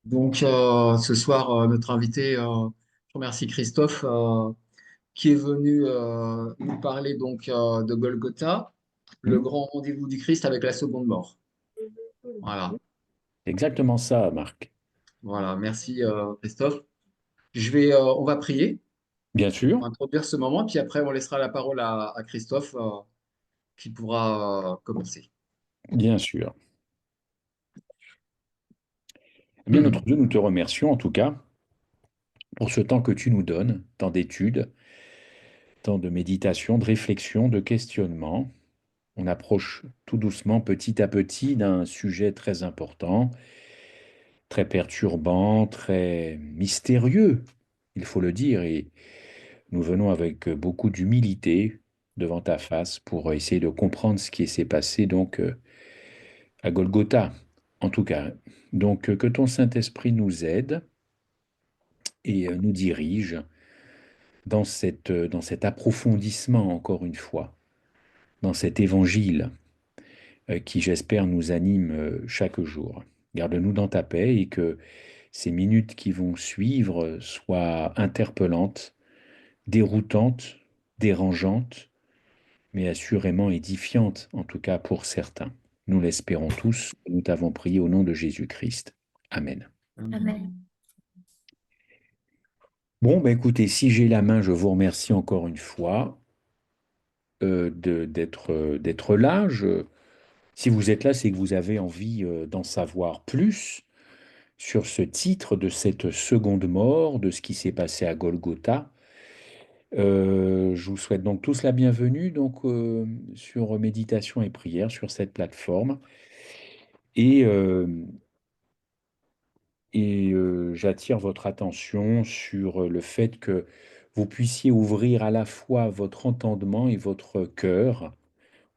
Donc, ce soir, notre invité, je remercie Christophe, qui est venu nous parler donc de Golgotha, le Hmm. grand rendez-vous du Christ avec la seconde mort. Voilà, Exactement ça, Marc. voilà. Merci Christophe. On va prier Bien pour sûr, introduire ce moment, puis après on laissera la parole à Christophe qui pourra commencer. bien sûr. Eh bien, notre Dieu, nous te remercions en tout cas pour ce temps que tu nous donnes, tant d'études, tant de méditation, de réflexion, de questionnement. On approche tout doucement, petit à petit, d'un sujet très important, très perturbant, très mystérieux, il faut le dire, et nous venons avec beaucoup d'humilité devant ta face pour essayer de comprendre ce qui s'est passé donc à Golgotha, en tout cas. Donc que ton Saint-Esprit nous aide et nous dirige dans cet approfondissement, encore une fois, dans cet évangile qui, j'espère, nous anime chaque jour. Garde-nous dans ta paix et que ces minutes qui vont suivre soient interpellantes, déroutantes, dérangeantes, mais assurément édifiantes, en tout cas pour certains. Nous l'espérons tous, et nous t'avons prié au nom de Jésus-Christ. Amen. Amen. Bon, ben écoutez, si j'ai la main, je vous remercie encore une fois d'être là. Si vous êtes là, c'est que vous avez envie d'en savoir plus sur ce titre de cette seconde mort, de ce qui s'est passé à Golgotha. Je vous souhaite donc tous la bienvenue donc, sur Méditation et Prière sur cette plateforme. Et, euh, J'attire votre attention sur le fait que vous puissiez ouvrir à la fois votre entendement et votre cœur,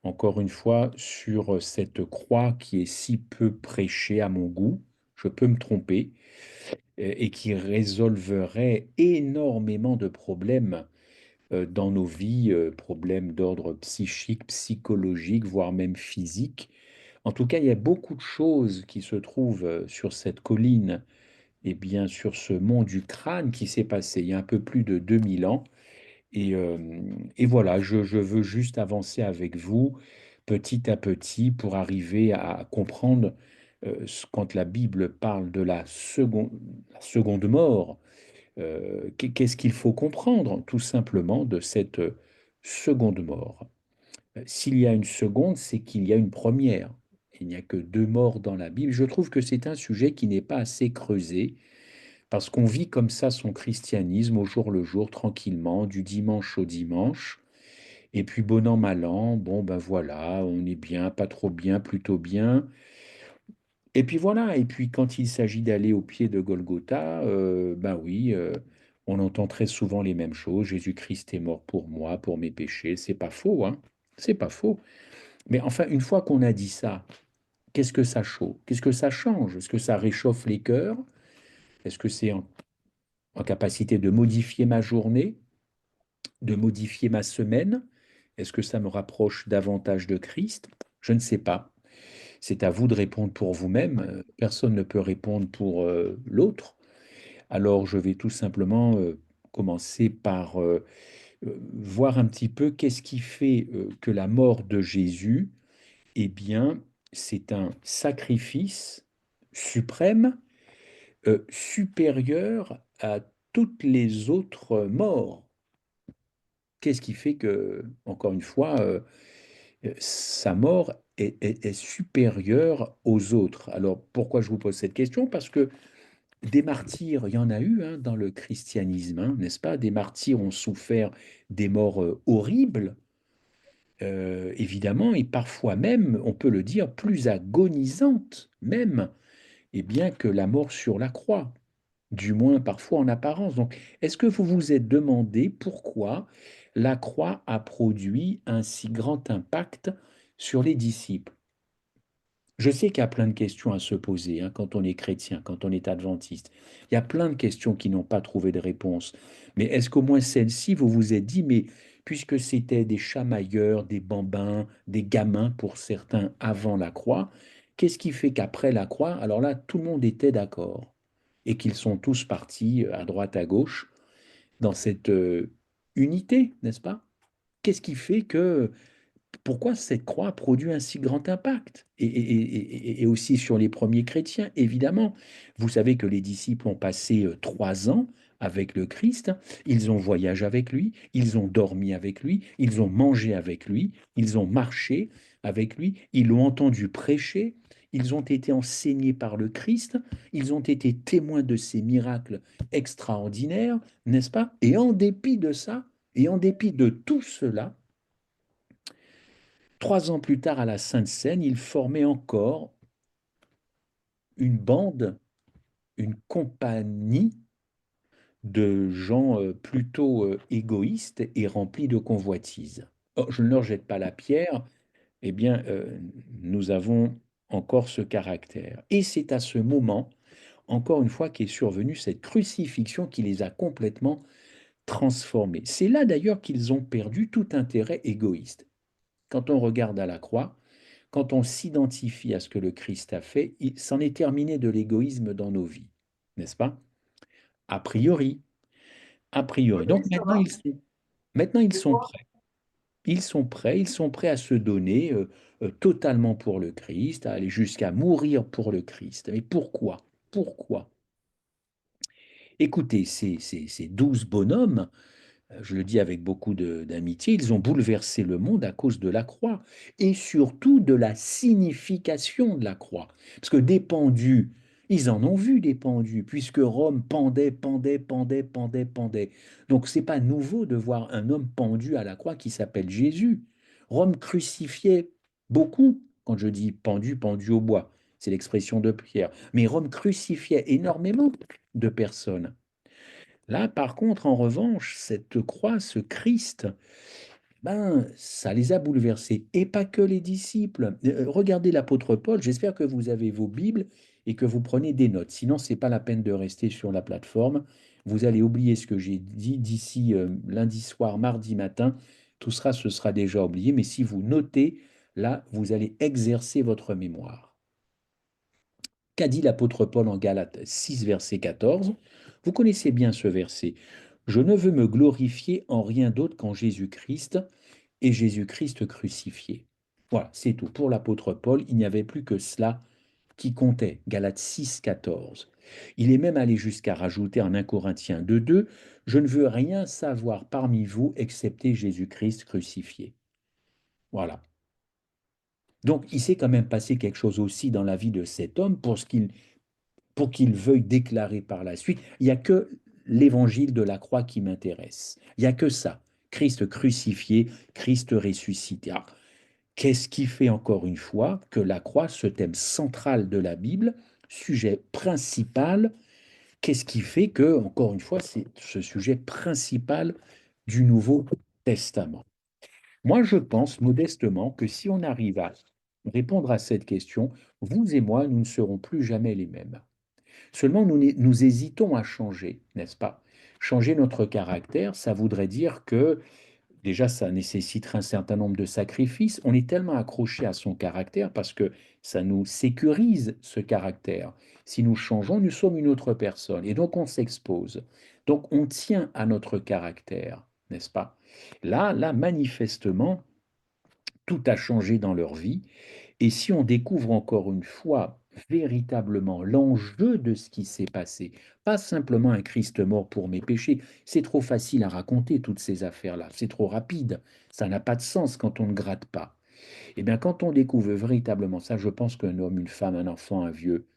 encore une fois, sur cette croix qui est si peu prêchée à mon goût. Je peux me tromper, et qui résolverait énormément de problèmes dans nos vies, problèmes d'ordre psychique, psychologique, voire même physique. En tout cas, il y a beaucoup de choses qui se trouvent sur cette colline et bien sur ce mont du crâne qui s'est passé il y a un peu plus de 2000 ans. Et voilà, je veux juste avancer avec vous petit à petit pour arriver à comprendre quand la Bible parle de la seconde mort, qu'est-ce qu'il faut comprendre tout simplement de cette seconde mort. S'il y a une seconde, c'est qu'il y a une première. Il n'y a que deux morts dans la Bible. Je trouve que c'est un sujet qui n'est pas assez creusé parce qu'on vit comme ça son christianisme au jour le jour, tranquillement, du dimanche au dimanche. Et puis bon an, mal an, bon ben voilà, on est bien, pas trop bien, plutôt bien. Et puis voilà, et puis quand il s'agit d'aller au pied de Golgotha, ben oui, on entend très souvent les mêmes choses. Jésus-Christ est mort pour moi, pour mes péchés. C'est pas faux, hein? C'est pas faux. Mais enfin, une fois qu'on a dit ça, qu'est-ce que ça chauffe? Qu'est-ce que ça change? Est-ce que ça réchauffe les cœurs? Est-ce que c'est en capacité de modifier ma journée, de modifier ma semaine? Est-ce que ça me rapproche davantage de Christ? Je ne sais pas. C'est à vous de répondre pour vous-même. Personne ne peut répondre pour l'autre. Alors je vais tout simplement commencer par voir un petit peu qu'est-ce qui fait que la mort de Jésus, eh bien, c'est un sacrifice suprême, supérieur à toutes les autres morts. Qu'est-ce qui fait que, encore une fois, sa mort est supérieure aux autres? Alors, pourquoi je vous pose cette question? Parce que des martyrs, il y en a eu hein, dans le christianisme, hein, n'est-ce pas? Des martyrs ont souffert des morts horribles, évidemment, et parfois même, on peut le dire, plus agonisantes même, et bien que la mort sur la croix, du moins parfois en apparence. Donc, est-ce que vous vous êtes demandé pourquoi la croix a produit un si grand impact sur les disciples? Je sais qu'il y a plein de questions à se poser hein, quand on est chrétien, quand on est adventiste. Il y a plein de questions qui n'ont pas trouvé de réponse. Mais est-ce qu'au moins celle-ci, vous vous êtes dit, mais puisque c'était des chamailleurs, des bambins, des gamins pour certains avant la croix, qu'est-ce qui fait qu'après la croix, alors là, tout le monde était d'accord? et qu'ils sont tous partis à droite, à gauche, dans cette unité, n'est-ce pas? Qu'est-ce qui fait que pourquoi cette croix produit un si grand impact? Et aussi sur les premiers chrétiens, évidemment. Vous savez que les disciples ont passé 3 ans avec le Christ, ils ont voyagé avec lui, ils ont dormi avec lui, ils ont mangé avec lui, ils ont marché avec lui, ils l'ont entendu prêcher, ils ont été enseignés par le Christ, ils ont été témoins de ces miracles extraordinaires, n'est-ce pas? Et en dépit de ça, et en dépit de tout cela, 3 ans plus tard, à la Sainte Seine, il formait encore une bande, une compagnie de gens plutôt égoïstes et remplis de convoitises. Oh, je ne leur jette pas la pierre, eh bien, nous avons encore ce caractère. Et c'est à ce moment, encore une fois, qu'est survenue cette crucifixion qui les a complètement transformés. C'est là d'ailleurs qu'ils ont perdu tout intérêt égoïste. Quand on regarde à la croix, quand on s'identifie à ce que le Christ a fait, il s'en est terminé de l'égoïsme dans nos vies, n'est-ce pas? A priori, a priori. Oui, Donc ça va. maintenant ils Et sont toi? prêts. Ils sont prêts à se donner totalement pour le Christ, à aller jusqu'à mourir pour le Christ. Mais pourquoi? Pourquoi? Écoutez, ces 12 bonhommes, je le dis avec beaucoup d'amitié, ils ont bouleversé le monde à cause de la croix et surtout de la signification de la croix. Parce que des pendus, ils en ont vu des pendus, puisque Rome pendait, pendait, pendait, pendait, pendait. Donc c'est pas nouveau de voir un homme pendu à la croix qui s'appelle Jésus. Rome crucifiait beaucoup, quand je dis pendu, pendu au bois, c'est l'expression de Pierre, mais Rome crucifiait énormément de personnes. Là, par contre, en revanche, cette croix, ce Christ, ben, ça les a bouleversés. Et pas que les disciples. Regardez l'apôtre Paul, j'espère que vous avez vos Bibles et que vous prenez des notes. Sinon, c'est pas la peine de rester sur la plateforme. Vous allez oublier ce que j'ai dit d'ici lundi soir, mardi matin. Tout ça, ce sera déjà oublié. Mais si vous notez, là, vous allez exercer votre mémoire. Qu'a dit l'apôtre Paul en Galates 6, verset 14? Vous connaissez bien ce verset. Je ne veux me glorifier en rien d'autre qu'en Jésus-Christ et Jésus-Christ crucifié. Voilà, c'est tout. Pour l'apôtre Paul, il n'y avait plus que cela qui comptait. Galates 6, 14. Il est même allé jusqu'à rajouter en 1 Corinthiens 2, 2, je ne veux rien savoir parmi vous excepté Jésus-Christ crucifié. Voilà. Donc, il s'est quand même passé quelque chose aussi dans la vie de cet homme pour qu'il veuille déclarer par la suite. Il n'y a que l'évangile de la croix qui m'intéresse. Il n'y a que ça. Christ crucifié, Christ ressuscité. Alors, qu'est-ce qui fait encore une fois que la croix, ce thème central de la Bible, sujet principal, qu'est-ce qui fait que, encore une fois, c'est ce sujet principal du Nouveau Testament? Moi, je pense modestement que si on arrive à répondre à cette question, vous et moi, nous ne serons plus jamais les mêmes. Seulement, nous hésitons à changer, n'est-ce pas? Changer notre caractère, ça voudrait dire que déjà, ça nécessiterait un certain nombre de sacrifices. On est tellement accroché à son caractère parce que ça nous sécurise ce caractère. Si nous changeons, nous sommes une autre personne et donc on s'expose. Donc on tient à notre caractère, n'est-ce pas? Là, manifestement, tout a changé dans leur vie et si on découvre encore une fois véritablement l'enjeu de ce qui s'est passé, pas simplement un Christ mort pour mes péchés, c'est trop facile à raconter toutes ces affaires-là, c'est trop rapide, ça n'a pas de sens quand on ne gratte pas. Et bien quand on découvre véritablement ça, je pense qu'un homme, une femme, un enfant, un vieux,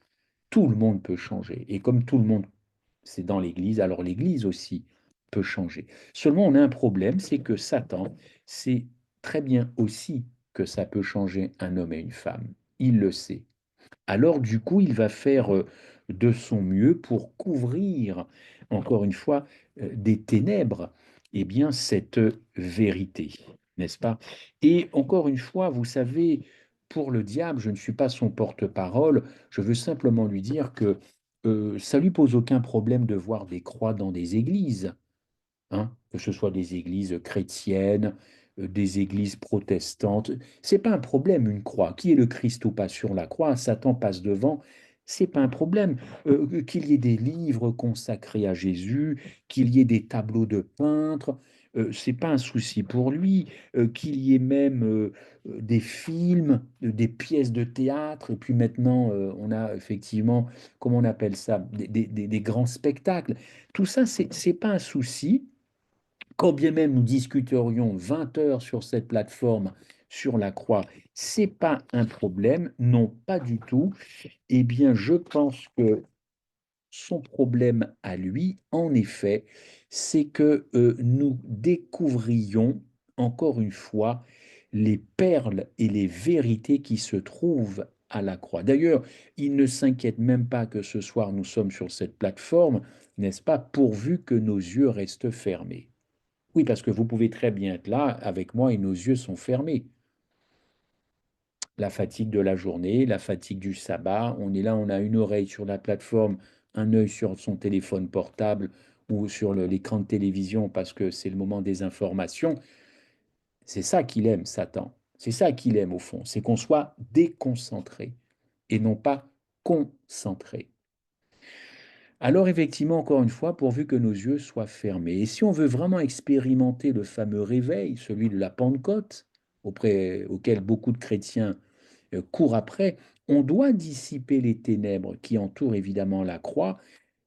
tout le monde peut changer. Et comme tout le monde, c'est dans l'Église, alors l'Église aussi peut changer. Seulement, on a un problème, c'est que Satan sait très bien aussi que ça peut changer un homme et une femme. Il le sait. Alors, du coup, il va faire de son mieux pour couvrir, encore une fois, des ténèbres, eh bien, cette vérité, n'est-ce pas? Et encore une fois, vous savez, pour le diable, je ne suis pas son porte-parole, je veux simplement lui dire que ça lui pose aucun problème de voir des croix dans des églises, hein, que ce soit des églises chrétiennes, des églises protestantes. C'est pas un problème, une croix. Qui est le Christ ou pas sur la croix? Satan passe devant. C'est pas un problème. Qu'il y ait des livres consacrés à Jésus, qu'il y ait des tableaux de peintres, c'est pas un souci pour lui. Qu'il y ait même des films, des pièces de théâtre, et puis maintenant on a effectivement, comment on appelle ça, des grands spectacles. Tout ça, c'est pas un souci. Quand bien même nous discuterions 20 heures sur cette plateforme, sur la croix, c'est pas un problème, non, pas du tout. Eh bien, je pense que son problème à lui, en effet, c'est que nous découvrions encore une fois les perles et les vérités qui se trouvent à la croix. D'ailleurs, il ne s'inquiète même pas que ce soir nous sommes sur cette plateforme, n'est-ce pas, pourvu que nos yeux restent fermés. Oui, parce que vous pouvez très bien être là avec moi et nos yeux sont fermés. La fatigue de la journée, la fatigue du sabbat. On est là, on a une oreille sur la plateforme, un œil sur son téléphone portable ou sur l'écran de télévision parce que c'est le moment des informations. C'est ça qu'il aime, Satan. C'est ça qu'il aime au fond, c'est qu'on soit déconcentré et non pas concentré. Alors effectivement, encore une fois, pourvu que nos yeux soient fermés. Et si on veut vraiment expérimenter le fameux réveil, celui de la Pentecôte, auquel beaucoup de chrétiens court après, on doit dissiper les ténèbres qui entourent évidemment la croix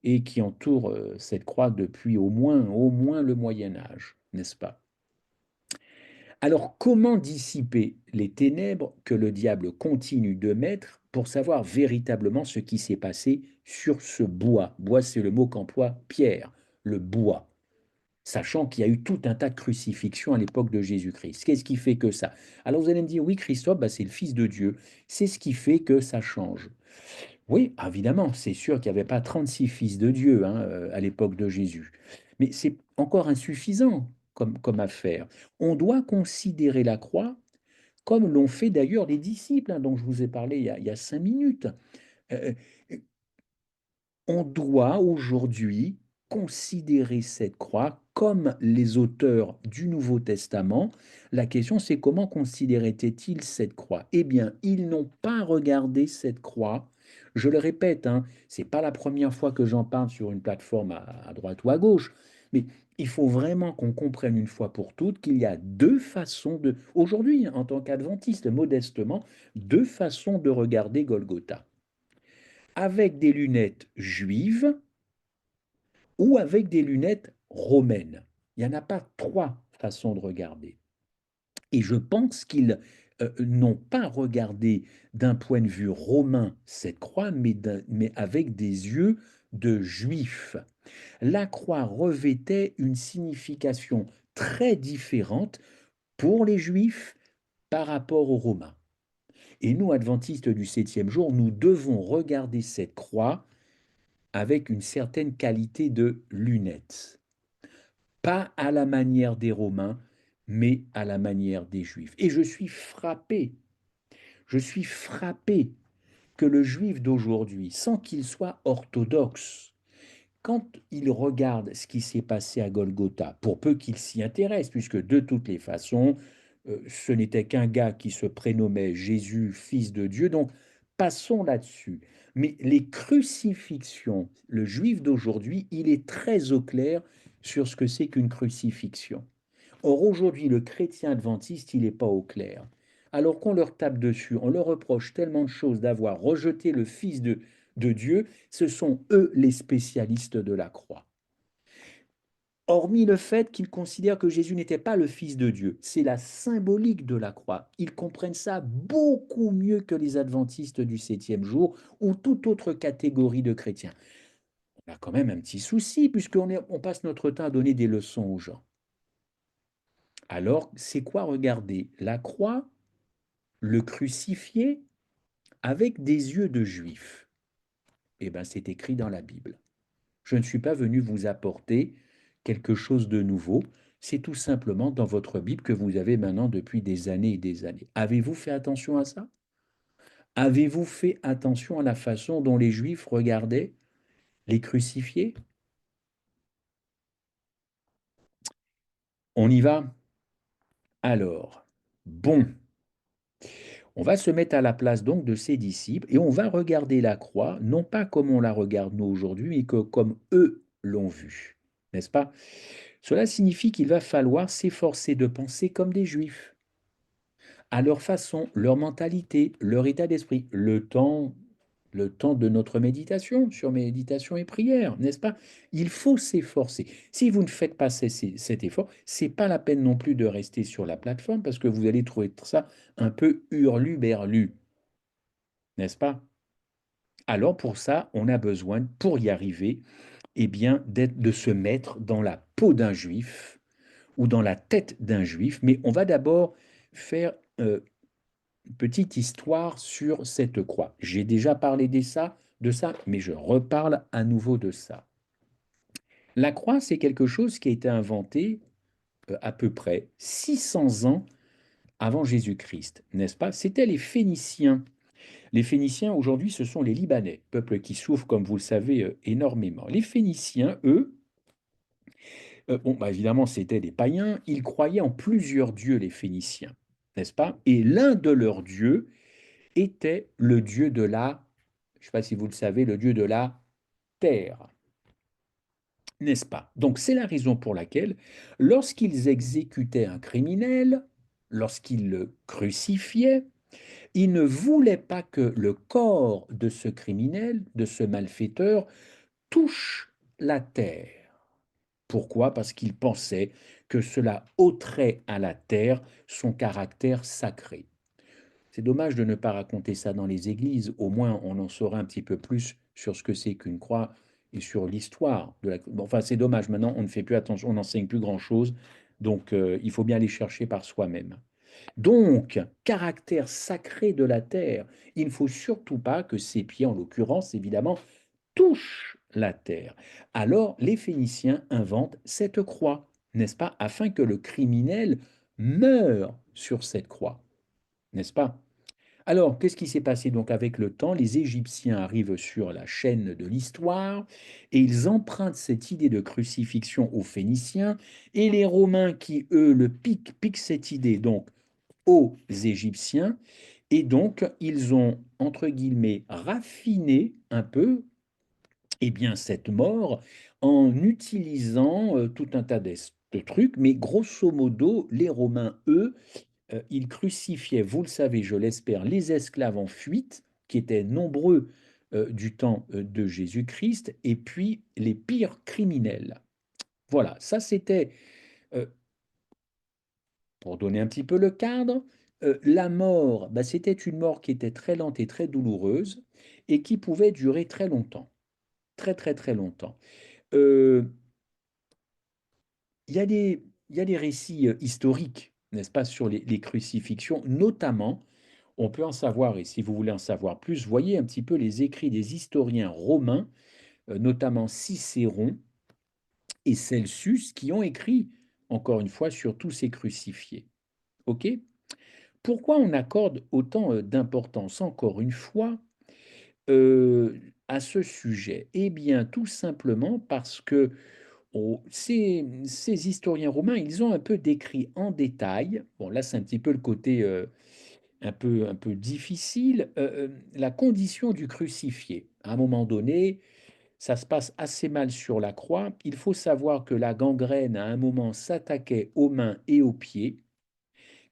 et qui entourent cette croix depuis au moins le Moyen Âge, n'est-ce pas? Alors comment dissiper les ténèbres que le diable continue de mettre pour savoir véritablement ce qui s'est passé sur ce bois? Bois, c'est le mot qu'emploie Pierre, le bois, sachant qu'il y a eu tout un tas de crucifixions à l'époque de Jésus-Christ. Qu'est-ce qui fait que ça? Alors vous allez me dire, oui, Christophe, bah, c'est le Fils de Dieu. C'est ce qui fait que ça change. Oui, évidemment, c'est sûr qu'il n'y avait pas 36 fils de Dieu hein, à l'époque de Jésus. Mais c'est encore insuffisant comme affaire. On doit considérer la croix comme l'ont fait d'ailleurs les disciples, hein, dont je vous ai parlé il y a 5 minutes. Euh, on doit aujourd'hui considérer cette croix comme les auteurs du Nouveau Testament. La question, c'est comment considéraient-ils cette croix? Eh bien, ils n'ont pas regardé cette croix. Je le répète, hein, c'est pas la première fois que j'en parle sur une plateforme à droite ou à gauche, mais il faut vraiment qu'on comprenne une fois pour toutes qu'il y a deux façons de, aujourd'hui, en tant qu'adventiste, modestement, deux façons de regarder Golgotha. Avec des lunettes juives ou avec des lunettes romaines. Il n'y en a pas trois façons de regarder. Et je pense qu'ils n'ont pas regardé d'un point de vue romain cette croix, mais avec des yeux de juifs. La croix revêtait une signification très différente pour les juifs par rapport aux romains. Et nous, adventistes du septième jour, nous devons regarder cette croix avec une certaine qualité de lunettes. Pas à la manière des Romains, mais à la manière des Juifs. Et je suis frappé que le Juif d'aujourd'hui, sans qu'il soit orthodoxe, quand il regarde ce qui s'est passé à Golgotha, pour peu qu'il s'y intéresse, puisque de toutes les façons, ce n'était qu'un gars qui se prénommait Jésus, fils de Dieu, donc passons là-dessus. Mais les crucifixions, le juif d'aujourd'hui, il est très au clair sur ce que c'est qu'une crucifixion. Or, aujourd'hui, le chrétien adventiste, il n'est pas au clair. Alors qu'on leur tape dessus, on leur reproche tellement de choses d'avoir rejeté le Fils de Dieu, ce sont eux les spécialistes de la croix. Hormis le fait qu'ils considèrent que Jésus n'était pas le Fils de Dieu, c'est la symbolique de la croix. Ils comprennent ça beaucoup mieux que les adventistes du septième jour ou toute autre catégorie de chrétiens. On a quand même un petit souci puisqu'on passe notre temps à donner des leçons aux gens. Alors, c'est quoi regarder la croix, le crucifié, avec des yeux de juif? Eh bien, c'est écrit dans la Bible. Je ne suis pas venu vous apporter quelque chose de nouveau. C'est tout simplement dans votre Bible que vous avez maintenant depuis des années et des années. Avez-vous fait attention à ça? Avez-vous fait attention à la façon dont les Juifs regardaient les crucifiés? On y va? Alors, bon, On va se mettre à la place donc de ses disciples et on va regarder la croix, non pas comme on la regarde nous aujourd'hui, mais que comme eux l'ont vue, n'est-ce pas? Cela signifie qu'il va falloir s'efforcer de penser comme des juifs, à leur façon, leur mentalité, leur état d'esprit, le temps de notre méditation, sur méditation et prière, n'est-ce pas? Il faut s'efforcer. Si vous ne faites pas cet effort, c'est pas la peine non plus de rester sur la plateforme parce que vous allez trouver ça un peu hurlu-berlu, n'est-ce pas? Alors pour ça, on a besoin, pour y arriver, eh bien, de se mettre dans la peau d'un juif ou dans la tête d'un juif, mais on va d'abord faire une petite histoire sur cette croix. J'ai déjà parlé de ça, mais je reparle à nouveau de ça. La croix, c'est quelque chose qui a été inventé à peu près 600 ans avant Jésus-Christ, n'est-ce pas? C'était les Phéniciens. Les Phéniciens, aujourd'hui, ce sont les Libanais, peuple qui souffre, comme vous le savez, énormément. Les Phéniciens, eux, bon, bah, évidemment, c'était des païens, ils croyaient en plusieurs dieux, les Phéniciens, n'est-ce pas? Et l'un de leurs dieux était le dieu de la, je ne sais pas si vous le savez, le dieu de la terre, n'est-ce pas? Donc c'est la raison pour laquelle, lorsqu'ils exécutaient un criminel, lorsqu'ils le crucifiaient, ils ne voulaient pas que le corps de ce criminel, de ce malfaiteur, touche la terre. Pourquoi? Parce qu'ils pensaient que cela ôterait à la terre son caractère sacré. C'est dommage de ne pas raconter ça dans les églises, au moins on en saura un petit peu plus sur ce que c'est qu'une croix et sur l'histoire de la. Bon, enfin, c'est dommage, maintenant on ne fait plus attention, on n'enseigne plus grand-chose, donc il faut bien aller chercher par soi-même. Donc, caractère sacré de la terre, il ne faut surtout pas que ses pieds, en l'occurrence évidemment, touchent la terre. Alors, les Phéniciens inventent cette croix, n'est-ce pas, afin que le criminel meure sur cette croix, n'est-ce pas? Alors, qu'est-ce qui s'est passé donc avec le temps? Les Égyptiens arrivent sur la chaîne de l'histoire et ils empruntent cette idée de crucifixion aux Phéniciens et les Romains qui, eux, piquent cette idée donc aux Égyptiens et donc ils ont, entre guillemets, raffiné un peu eh bien, cette mort en utilisant tout un tas de trucs, mais grosso modo, les Romains, eux, ils crucifiaient, vous le savez, je l'espère, les esclaves en fuite, qui étaient nombreux du temps de Jésus-Christ, et puis les pires criminels. Voilà, ça c'était, euh, pour donner un petit peu le cadre, la mort, bah, c'était une mort qui était très lente et très douloureuse, et qui pouvait durer très longtemps, très très très longtemps. Euh, il y a des récits historiques, n'est-ce pas, sur les crucifixions, notamment. On peut en savoir, et si vous voulez en savoir plus, voyez un petit peu les écrits des historiens romains, notamment Cicéron et Celsus, qui ont écrit, encore une fois, sur tous ces crucifiés. OK? Pourquoi on accorde autant d'importance, encore une fois, euh, à ce sujet? Eh bien, tout simplement parce que ces historiens romains, ils ont un peu décrit en détail, bon là c'est un petit peu le côté un peu difficile, la condition du crucifié. À un moment donné, ça se passe assez mal sur la croix. Il faut savoir que la gangrène, à un moment, s'attaquait aux mains et aux pieds,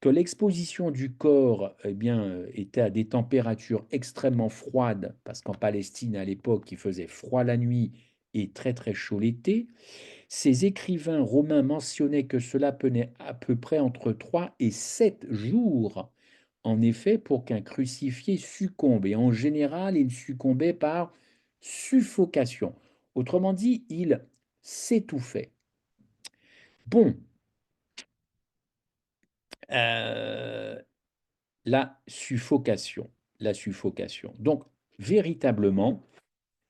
que l'exposition du corps eh bien, était à des températures extrêmement froides, parce qu'en Palestine, à l'époque, il faisait froid la nuit et très très chaud l'été. Ces écrivains romains mentionnaient que cela prenait à peu près entre 3 et 7 jours, en effet, pour qu'un crucifié succombe. Et en général, il succombait par suffocation. Autrement dit, il s'étouffait. Bon, euh, la suffocation. La suffocation. Donc, véritablement,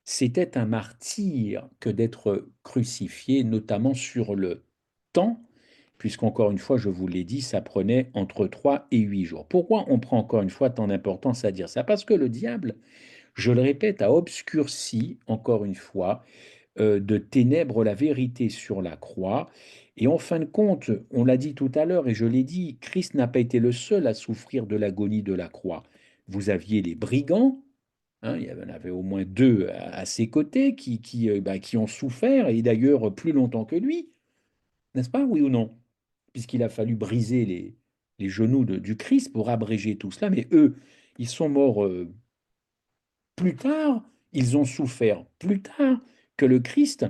c'était un martyre que d'être crucifié, notamment sur le temps, puisqu'encore une fois, je vous l'ai dit, ça prenait entre 3 et 8 jours. Pourquoi on prend encore une fois tant d'importance à dire ça? Parce que le diable, je le répète, a obscurci, encore une fois, de ténèbres la vérité sur la croix. Et en fin de compte, on l'a dit tout à l'heure et je l'ai dit, Christ n'a pas été le seul à souffrir de l'agonie de la croix. Vous aviez les brigands, hein, il y en avait au moins deux à ses côtés qui ont souffert, et d'ailleurs plus longtemps que lui, n'est-ce pas, oui ou non? Puisqu'il a fallu briser les genoux du Christ pour abréger tout cela, mais eux, ils sont morts plus tard, ils ont souffert plus tard que le Christ,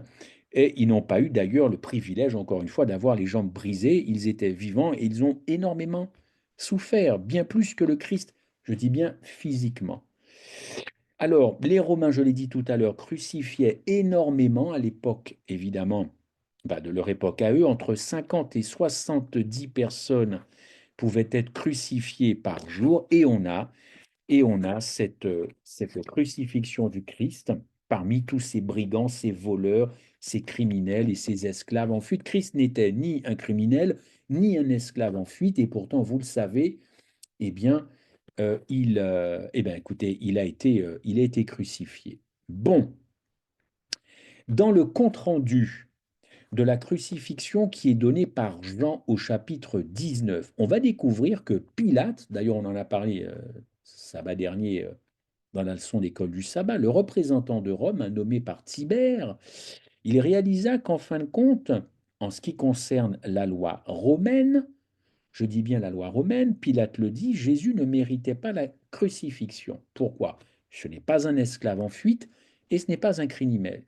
et ils n'ont pas eu d'ailleurs le privilège, encore une fois, d'avoir les jambes brisées. Ils étaient vivants et ils ont énormément souffert, bien plus que le Christ, je dis bien physiquement. Alors, les Romains, je l'ai dit tout à l'heure, crucifiaient énormément à l'époque, évidemment, de leur époque à eux, entre 50 et 70 personnes pouvaient être crucifiées par jour, et on a cette crucifixion du Christ parmi tous ces brigands, ces voleurs, ces criminels et ces esclaves en fuite. Christ n'était ni un criminel, ni un esclave en fuite, et pourtant, vous le savez, eh bien, écoutez, il a été crucifié. Bon, dans le compte-rendu de la crucifixion qui est donné par Jean au chapitre 19, on va découvrir que Pilate, d'ailleurs on en a parlé sabbat dernier dans la leçon d'école du sabbat, le représentant de Rome, nommé par Tibère, il réalisa qu'en fin de compte, en ce qui concerne la loi romaine, je dis bien la loi romaine, Pilate le dit, Jésus ne méritait pas la crucifixion. Pourquoi? Ce n'est pas un esclave en fuite et ce n'est pas un criminel.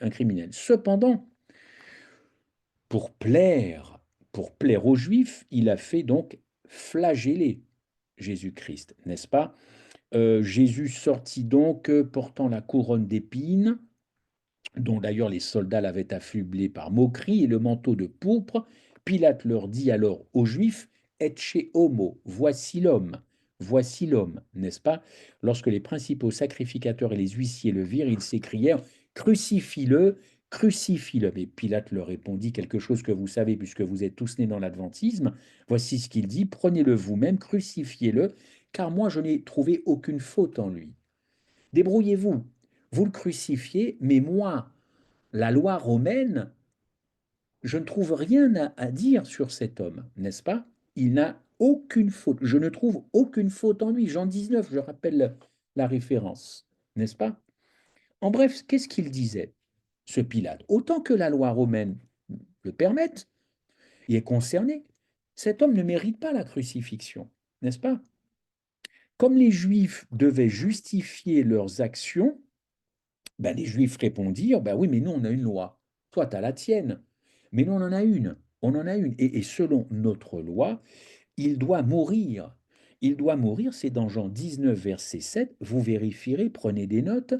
Cependant, pour plaire, pour plaire aux Juifs, il a fait donc flageller Jésus-Christ, n'est-ce pas? Jésus sortit donc portant la couronne d'épines, dont d'ailleurs les soldats l'avaient affublé par moquerie, et le manteau de pourpre. Pilate leur dit alors aux Juifs, Ecce homo, voici l'homme, n'est-ce pas? Lorsque les principaux sacrificateurs et les huissiers le virent, ils s'écrièrent, crucifie-le, crucifie-le. Mais Pilate leur répondit quelque chose que vous savez, puisque vous êtes tous nés dans l'adventisme. Voici ce qu'il dit, prenez-le vous-même, crucifiez-le, car moi je n'ai trouvé aucune faute en lui. Débrouillez-vous, vous le crucifiez, mais moi, la loi romaine, je ne trouve rien à dire sur cet homme, n'est-ce pas? Il n'a aucune faute. Je ne trouve aucune faute en lui. Jean 19, je rappelle la référence, n'est-ce pas? En bref, qu'est-ce qu'il disait, ce Pilate? Autant que la loi romaine le permette, il est concerné. Cet homme ne mérite pas la crucifixion, n'est-ce pas? Comme les Juifs devaient justifier leurs actions, les Juifs répondirent, oui, mais nous, on a une loi. Toi, tu as la tienne. Mais nous, on en a une. On en a une. Et selon notre loi, il doit mourir. Il doit mourir, c'est dans Jean 19, verset 7. Vous vérifierez, prenez des notes.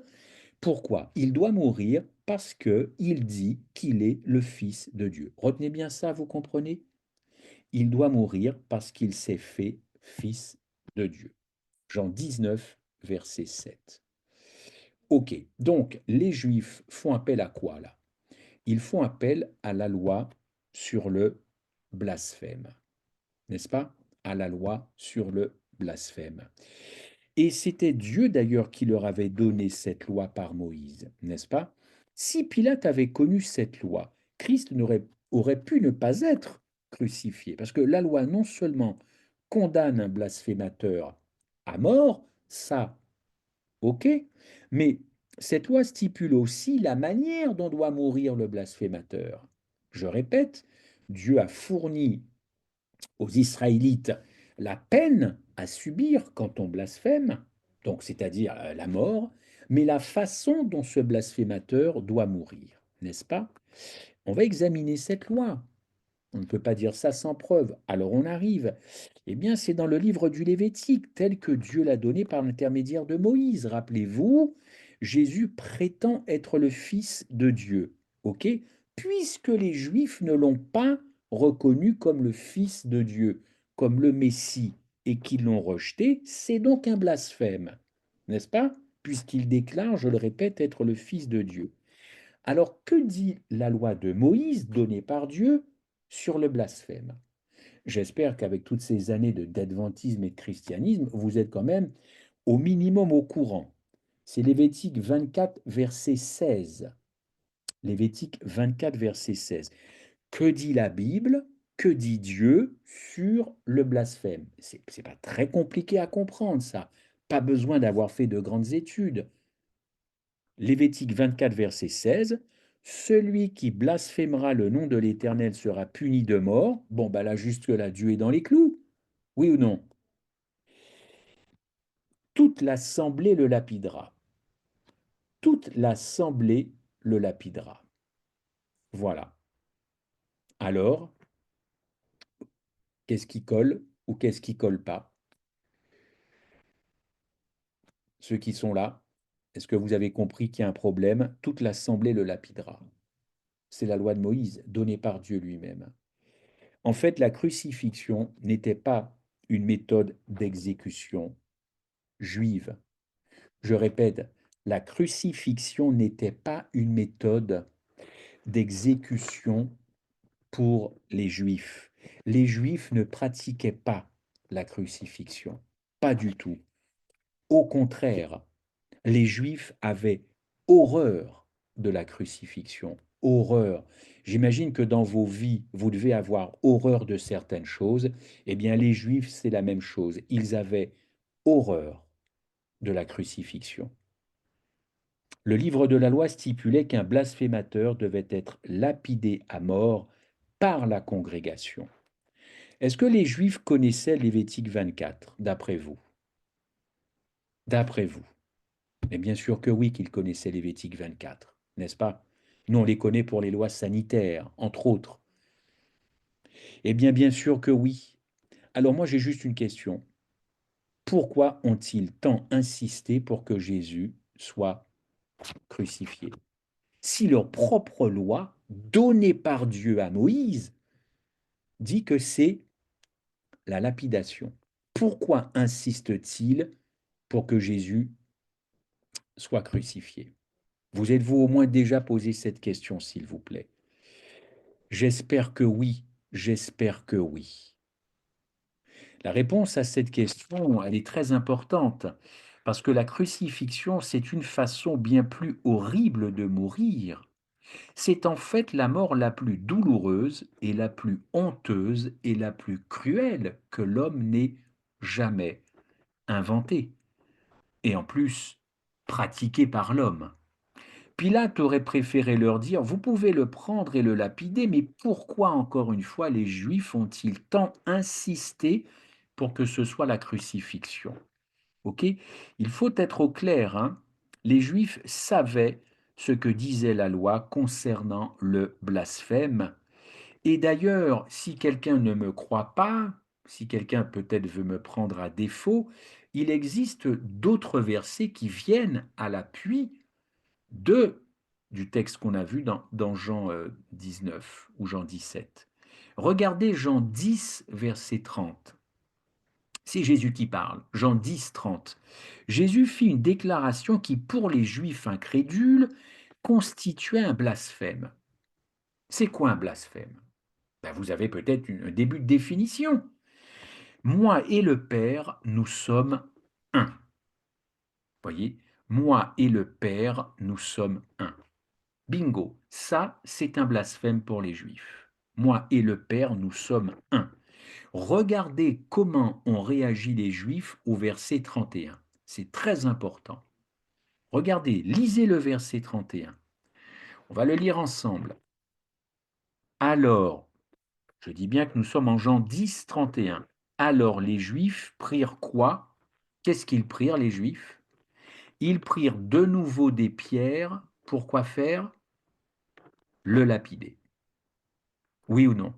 Pourquoi? Il doit mourir parce qu'il dit qu'il est le Fils de Dieu. Retenez bien ça, vous comprenez? Il doit mourir parce qu'il s'est fait Fils de Dieu. Jean 19, verset 7. Ok, donc les Juifs font appel à quoi là? Ils font appel à la loi sur le blasphème, n'est-ce pas? À la loi sur le blasphème. Et c'était Dieu d'ailleurs qui leur avait donné cette loi par Moïse, n'est-ce pas? Si Pilate avait connu cette loi, Christ aurait pu ne pas être crucifié, parce que la loi non seulement condamne un blasphémateur à mort, ça ok, mais cette loi stipule aussi la manière dont doit mourir le blasphémateur. Je répète, Dieu a fourni aux Israélites la peine à subir quand on blasphème, donc c'est-à-dire la mort, mais la façon dont ce blasphémateur doit mourir, n'est-ce pas? On va examiner cette loi. On ne peut pas dire ça sans preuve. Alors on arrive. Eh bien, c'est dans le livre du Lévitique, tel que Dieu l'a donné par l'intermédiaire de Moïse. Rappelez-vous, Jésus prétend être le Fils de Dieu. OK? Puisque les Juifs ne l'ont pas reconnu comme le Fils de Dieu, comme le Messie, et qu'ils l'ont rejeté, c'est donc un blasphème. N'est-ce pas? Puisqu'il déclare, je le répète, être le Fils de Dieu. Alors, que dit la loi de Moïse donnée par Dieu sur le blasphème? J'espère qu'avec toutes ces années d'adventisme et de christianisme, vous êtes quand même au minimum au courant. C'est Lévitique 24, verset 16. Lévitique 24, verset 16. Que dit la Bible? Que dit Dieu sur le blasphème? C'est pas très compliqué à comprendre ça. Pas besoin d'avoir fait de grandes études. Lévitique 24, verset 16. Celui qui blasphémera le nom de l'Éternel sera puni de mort. Bon, bah là, jusque-là, Dieu est dans les clous. Oui ou non? Toute l'assemblée le lapidera. Toute l'assemblée le lapidera. Voilà. Alors, qu'est-ce qui colle ou qu'est-ce qui colle pas? Ceux qui sont là, est-ce que vous avez compris qu'il y a un problème? Toute l'assemblée le lapidera. C'est la loi de Moïse, donnée par Dieu lui-même. En fait, la crucifixion n'était pas une méthode d'exécution juive. Je répète, la crucifixion n'était pas une méthode d'exécution pour les Juifs. Les Juifs ne pratiquaient pas la crucifixion, pas du tout. Au contraire, les Juifs avaient horreur de la crucifixion, horreur. J'imagine que dans vos vies, vous devez avoir horreur de certaines choses. Eh bien, les Juifs, c'est la même chose. Ils avaient horreur de la crucifixion. Le livre de la loi stipulait qu'un blasphémateur devait être lapidé à mort par la congrégation. Est-ce que les Juifs connaissaient Lévitique 24, d'après vous? D'après vous? Mais bien sûr que oui, qu'ils connaissaient Lévitique 24, n'est-ce pas? Nous, on les connaît pour les lois sanitaires, entre autres. Eh bien, bien sûr que oui. Alors moi, j'ai juste une question. Pourquoi ont-ils tant insisté pour que Jésus soit crucifié? Si leur propre loi, donnée par Dieu à Moïse, dit que c'est la lapidation. Pourquoi insiste-t-il pour que Jésus soit crucifié? Vous êtes-vous au moins déjà posé cette question, s'il vous plaît? J'espère que oui, j'espère que oui. La réponse à cette question, elle est très importante, parce que la crucifixion, c'est une façon bien plus horrible de mourir. C'est en fait la mort la plus douloureuse et la plus honteuse et la plus cruelle que l'homme n'ait jamais inventée, et en plus pratiquée par l'homme. Pilate aurait préféré leur dire, vous pouvez le prendre et le lapider, mais pourquoi encore une fois les Juifs ont-ils tant insisté pour que ce soit la crucifixion? Ok? Il faut être au clair, hein. Les Juifs savaient ce que disait la loi concernant le blasphème. Et d'ailleurs, si quelqu'un ne me croit pas, si quelqu'un peut-être veut me prendre à défaut, il existe d'autres versets qui viennent à l'appui de, du texte qu'on a vu dans Jean 19 ou Jean 17. Regardez Jean 10, verset 30. C'est Jésus qui parle, Jean 10, 30. Jésus fit une déclaration qui, pour les Juifs incrédules, constituait un blasphème. C'est quoi un blasphème? Ben, vous avez peut-être un début de définition. Moi et le Père, nous sommes un. Voyez, moi et le Père, nous sommes un. Bingo, ça c'est un blasphème pour les Juifs. Moi et le Père, nous sommes un. Regardez comment ont réagi les Juifs au verset 31. C'est très important. Regardez, lisez le verset 31. On va le lire ensemble. Alors, je dis bien que nous sommes en Jean 10, 31. Alors les Juifs prirent quoi? Qu'est-ce qu'ils prirent, les Juifs? Ils prirent de nouveau des pierres. Pour quoi faire? Le lapider. Oui ou non?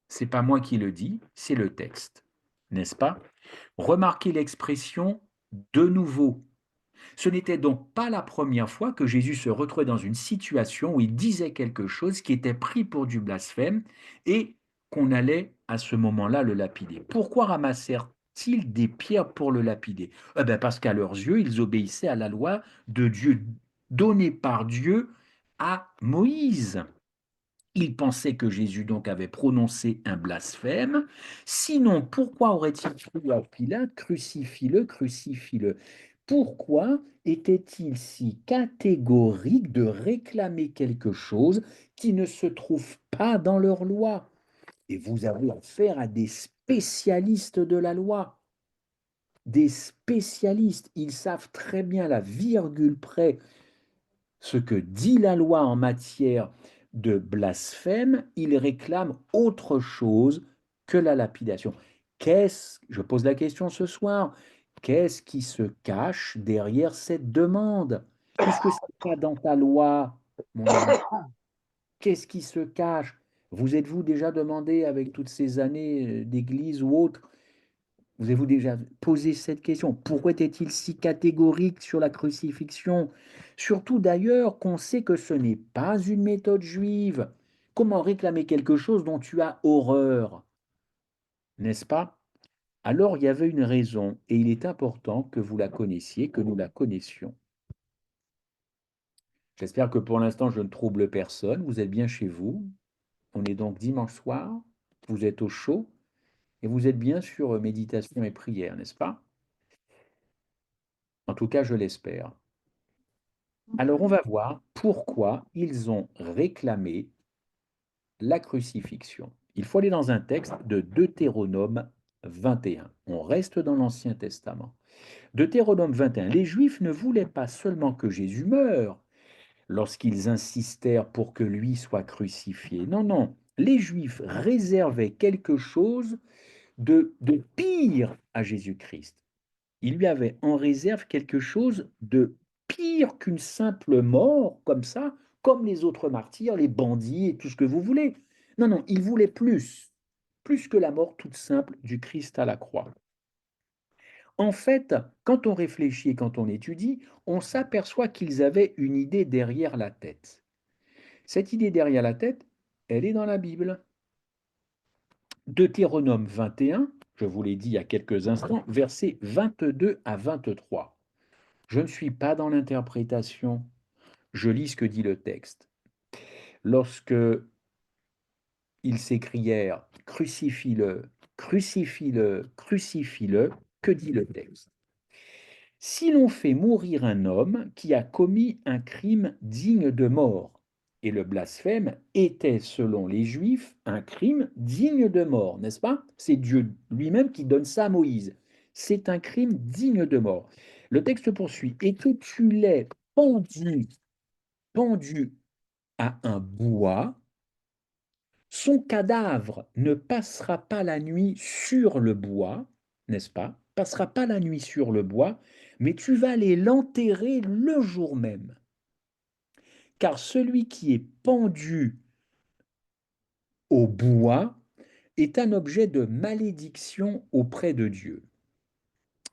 C'est pas moi qui le dis, c'est le texte, n'est-ce pas? Remarquez l'expression de nouveau. Ce n'était donc pas la première fois que Jésus se retrouvait dans une situation où il disait quelque chose qui était pris pour du blasphème et qu'on allait à ce moment-là le lapider. Pourquoi ramassèrent-ils des pierres pour le lapider? Eh bien parce qu'à leurs yeux, ils obéissaient à la loi de Dieu donnée par Dieu à Moïse. Ils pensaient que Jésus donc avait prononcé un blasphème. Sinon, pourquoi aurait-il cru à Pilate, crucifie-le, crucifie-le? Pourquoi était-il si catégorique de réclamer quelque chose qui ne se trouve pas dans leur loi? Et vous avez affaire à des spécialistes de la loi, des spécialistes. Ils savent très bien la virgule près ce que dit la loi en matière de blasphème. Ils réclament autre chose que la lapidation. Je pose la question ce soir, qu'est-ce qui se cache derrière cette demande? Puisque ce n'est pas dans ta loi, mon ami, qu'est-ce qui se cache? Vous êtes-vous déjà demandé, avec toutes ces années d'église ou autre, vous avez-vous déjà posé cette question? Pourquoi était-il si catégorique sur la crucifixion? Surtout d'ailleurs qu'on sait que ce n'est pas une méthode juive. Comment réclamer quelque chose dont tu as horreur? N'est-ce pas? Alors il y avait une raison, et il est important que vous la connaissiez, que nous la connaissions. J'espère que pour l'instant je ne trouble personne. Vous êtes bien chez vous. On est donc dimanche soir. Vous êtes au chaud et vous êtes bien sur méditation et prière, n'est-ce pas? En tout cas, je l'espère. Alors on va voir pourquoi ils ont réclamé la crucifixion. Il faut aller dans un texte de Deutéronome 21. On reste dans l'Ancien Testament. Deutéronome 21. Les Juifs ne voulaient pas seulement que Jésus meure lorsqu'ils insistèrent pour que lui soit crucifié. Non, non. Les Juifs réservaient quelque chose de pire à Jésus-Christ. Il lui avait en réserve quelque chose de pire qu'une simple mort, comme ça, comme les autres martyrs, les bandits et tout ce que vous voulez. Non, non, il voulait plus que la mort toute simple du Christ à la croix. En fait, quand on réfléchit et quand on étudie, on s'aperçoit qu'ils avaient une idée derrière la tête. Cette idée derrière la tête, elle est dans la Bible. Deutéronome 21, je vous l'ai dit il y a quelques instants, versets 22 à 23. Je ne suis pas dans l'interprétation, je lis ce que dit le texte. Lorsque ils s'écrièrent crucifie-le, crucifie-le, crucifie-le, que dit le texte? Si l'on fait mourir un homme qui a commis un crime digne de mort, et le blasphème était, selon les Juifs, un crime digne de mort, n'est-ce pas? C'est Dieu lui-même qui donne ça à Moïse. C'est un crime digne de mort. Le texte poursuit, et que tu l'aies pendu à un bois, son cadavre ne passera pas la nuit sur le bois, n'est-ce pas? Passera pas la nuit sur le bois, mais tu vas aller l'enterrer le jour même. Car celui qui est pendu au bois est un objet de malédiction auprès de Dieu,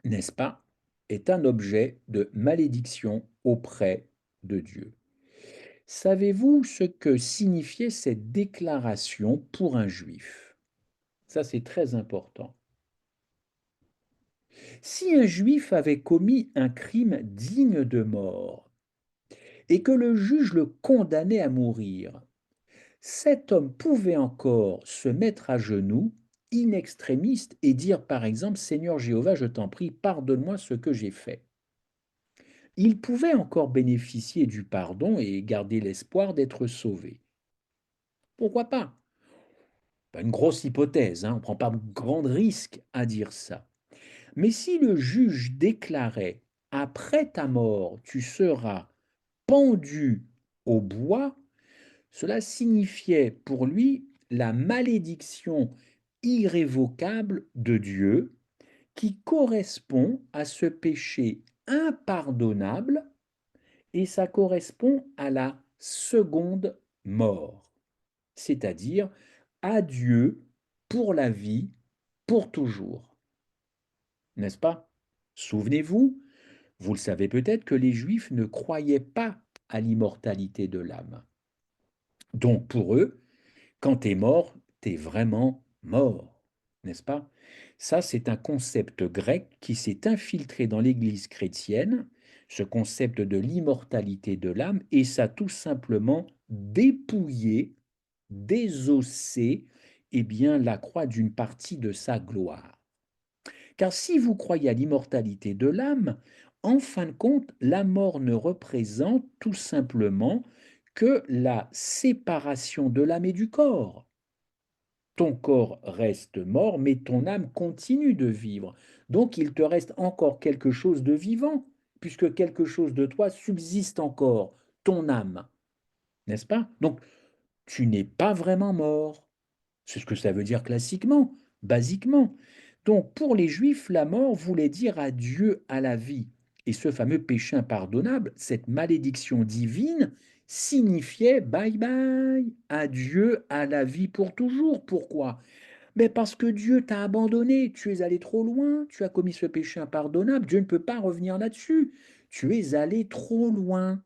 n'est-ce pas? Est un objet de malédiction auprès de Dieu. Savez-vous ce que signifiait cette déclaration pour un juif? Ça, c'est très important. Si un juif avait commis un crime digne de mort et que le juge le condamnait à mourir, cet homme pouvait encore se mettre à genoux, in extremis, et dire par exemple, Seigneur Jéhovah, je t'en prie, pardonne-moi ce que j'ai fait. Il pouvait encore bénéficier du pardon et garder l'espoir d'être sauvé. Pourquoi pas? Pas une grosse hypothèse, hein, on ne prend pas de grand risque à dire ça. Mais si le juge déclarait, après ta mort, tu seras pendu au bois, cela signifiait pour lui la malédiction irrévocable de Dieu qui correspond à ce péché impardonnable et ça correspond à la seconde mort, c'est-à-dire à Dieu pour la vie, pour toujours. N'est-ce pas? Souvenez-vous, vous le savez peut-être que les Juifs ne croyaient pas à l'immortalité de l'âme. Donc pour eux, quand tu es mort, tu es vraiment mort, n'est-ce pas? Ça, c'est un concept grec qui s'est infiltré dans l'Église chrétienne, ce concept de l'immortalité de l'âme, et ça a tout simplement dépouillé, désossé, eh bien, la croix d'une partie de sa gloire. Car si vous croyez à l'immortalité de l'âme, en fin de compte, la mort ne représente tout simplement que la séparation de l'âme et du corps. Ton corps reste mort, mais ton âme continue de vivre. Donc il te reste encore quelque chose de vivant, puisque quelque chose de toi subsiste encore, ton âme, n'est-ce pas? Donc tu n'es pas vraiment mort. C'est ce que ça veut dire classiquement, basiquement. Donc pour les Juifs, la mort voulait dire adieu à la vie. Et ce fameux péché impardonnable, cette malédiction divine, signifiait bye bye, adieu à la vie pour toujours. Pourquoi? Mais parce que Dieu t'a abandonné, tu es allé trop loin, tu as commis ce péché impardonnable, Dieu ne peut pas revenir là-dessus. Tu es allé trop loin.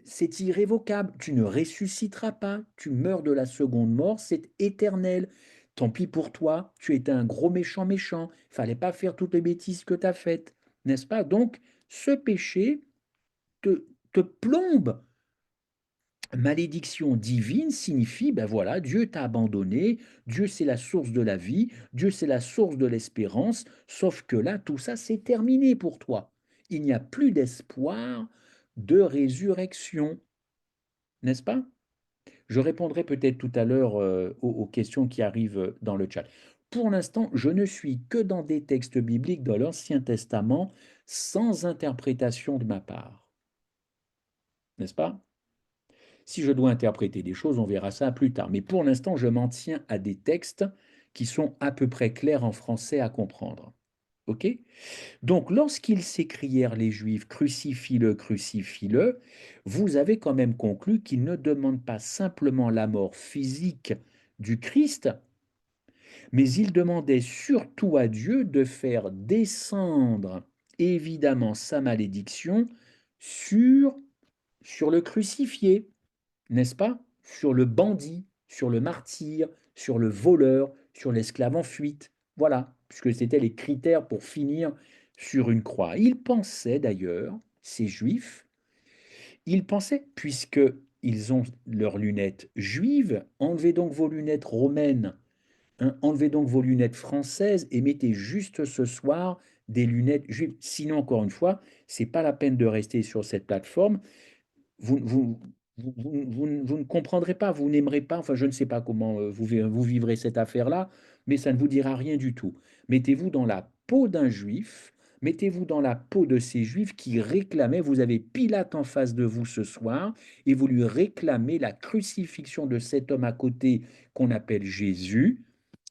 C'est irrévocable. Tu ne ressusciteras pas. Tu meurs de la seconde mort, c'est éternel. Tant pis pour toi, tu étais un gros méchant méchant. Il fallait pas faire toutes les bêtises que tu as faites, n'est-ce pas? Donc, ce péché te plombe. Malédiction divine signifie, ben voilà, Dieu t'a abandonné, Dieu c'est la source de la vie, Dieu c'est la source de l'espérance, sauf que là, tout ça, c'est terminé pour toi. Il n'y a plus d'espoir de résurrection, n'est-ce pas? Je répondrai peut-être tout à l'heure aux questions qui arrivent dans le chat. Pour l'instant, je ne suis que dans des textes bibliques de l'Ancien Testament sans interprétation de ma part, n'est-ce pas? Si je dois interpréter des choses, on verra ça plus tard. Mais pour l'instant, je m'en tiens à des textes qui sont à peu près clairs en français à comprendre. OK? Donc, lorsqu'ils s'écrièrent les Juifs, crucifie-le, vous avez quand même conclu qu'ils ne demandent pas simplement la mort physique du Christ, mais ils demandaient surtout à Dieu de faire descendre évidemment sa malédiction sur, sur le crucifié, n'est-ce pas? Sur le bandit, sur le martyr, sur le voleur, sur l'esclave en fuite. Voilà, puisque c'était les critères pour finir sur une croix. Ils pensaient d'ailleurs, ces juifs, ils pensaient, puisque ils ont leurs lunettes juives, enlevez donc vos lunettes romaines, hein, enlevez donc vos lunettes françaises et mettez juste ce soir des lunettes juives. Sinon, encore une fois, c'est pas la peine de rester sur cette plateforme, vous, vous, vous ne comprendrez pas, vous n'aimerez pas, enfin je ne sais pas comment vous vivrez cette affaire-là, mais ça ne vous dira rien du tout. Mettez-vous dans la peau d'un juif, mettez-vous dans la peau de ces juifs qui réclamaient, vous avez Pilate en face de vous ce soir, et vous lui réclamez la crucifixion de cet homme à côté qu'on appelle Jésus,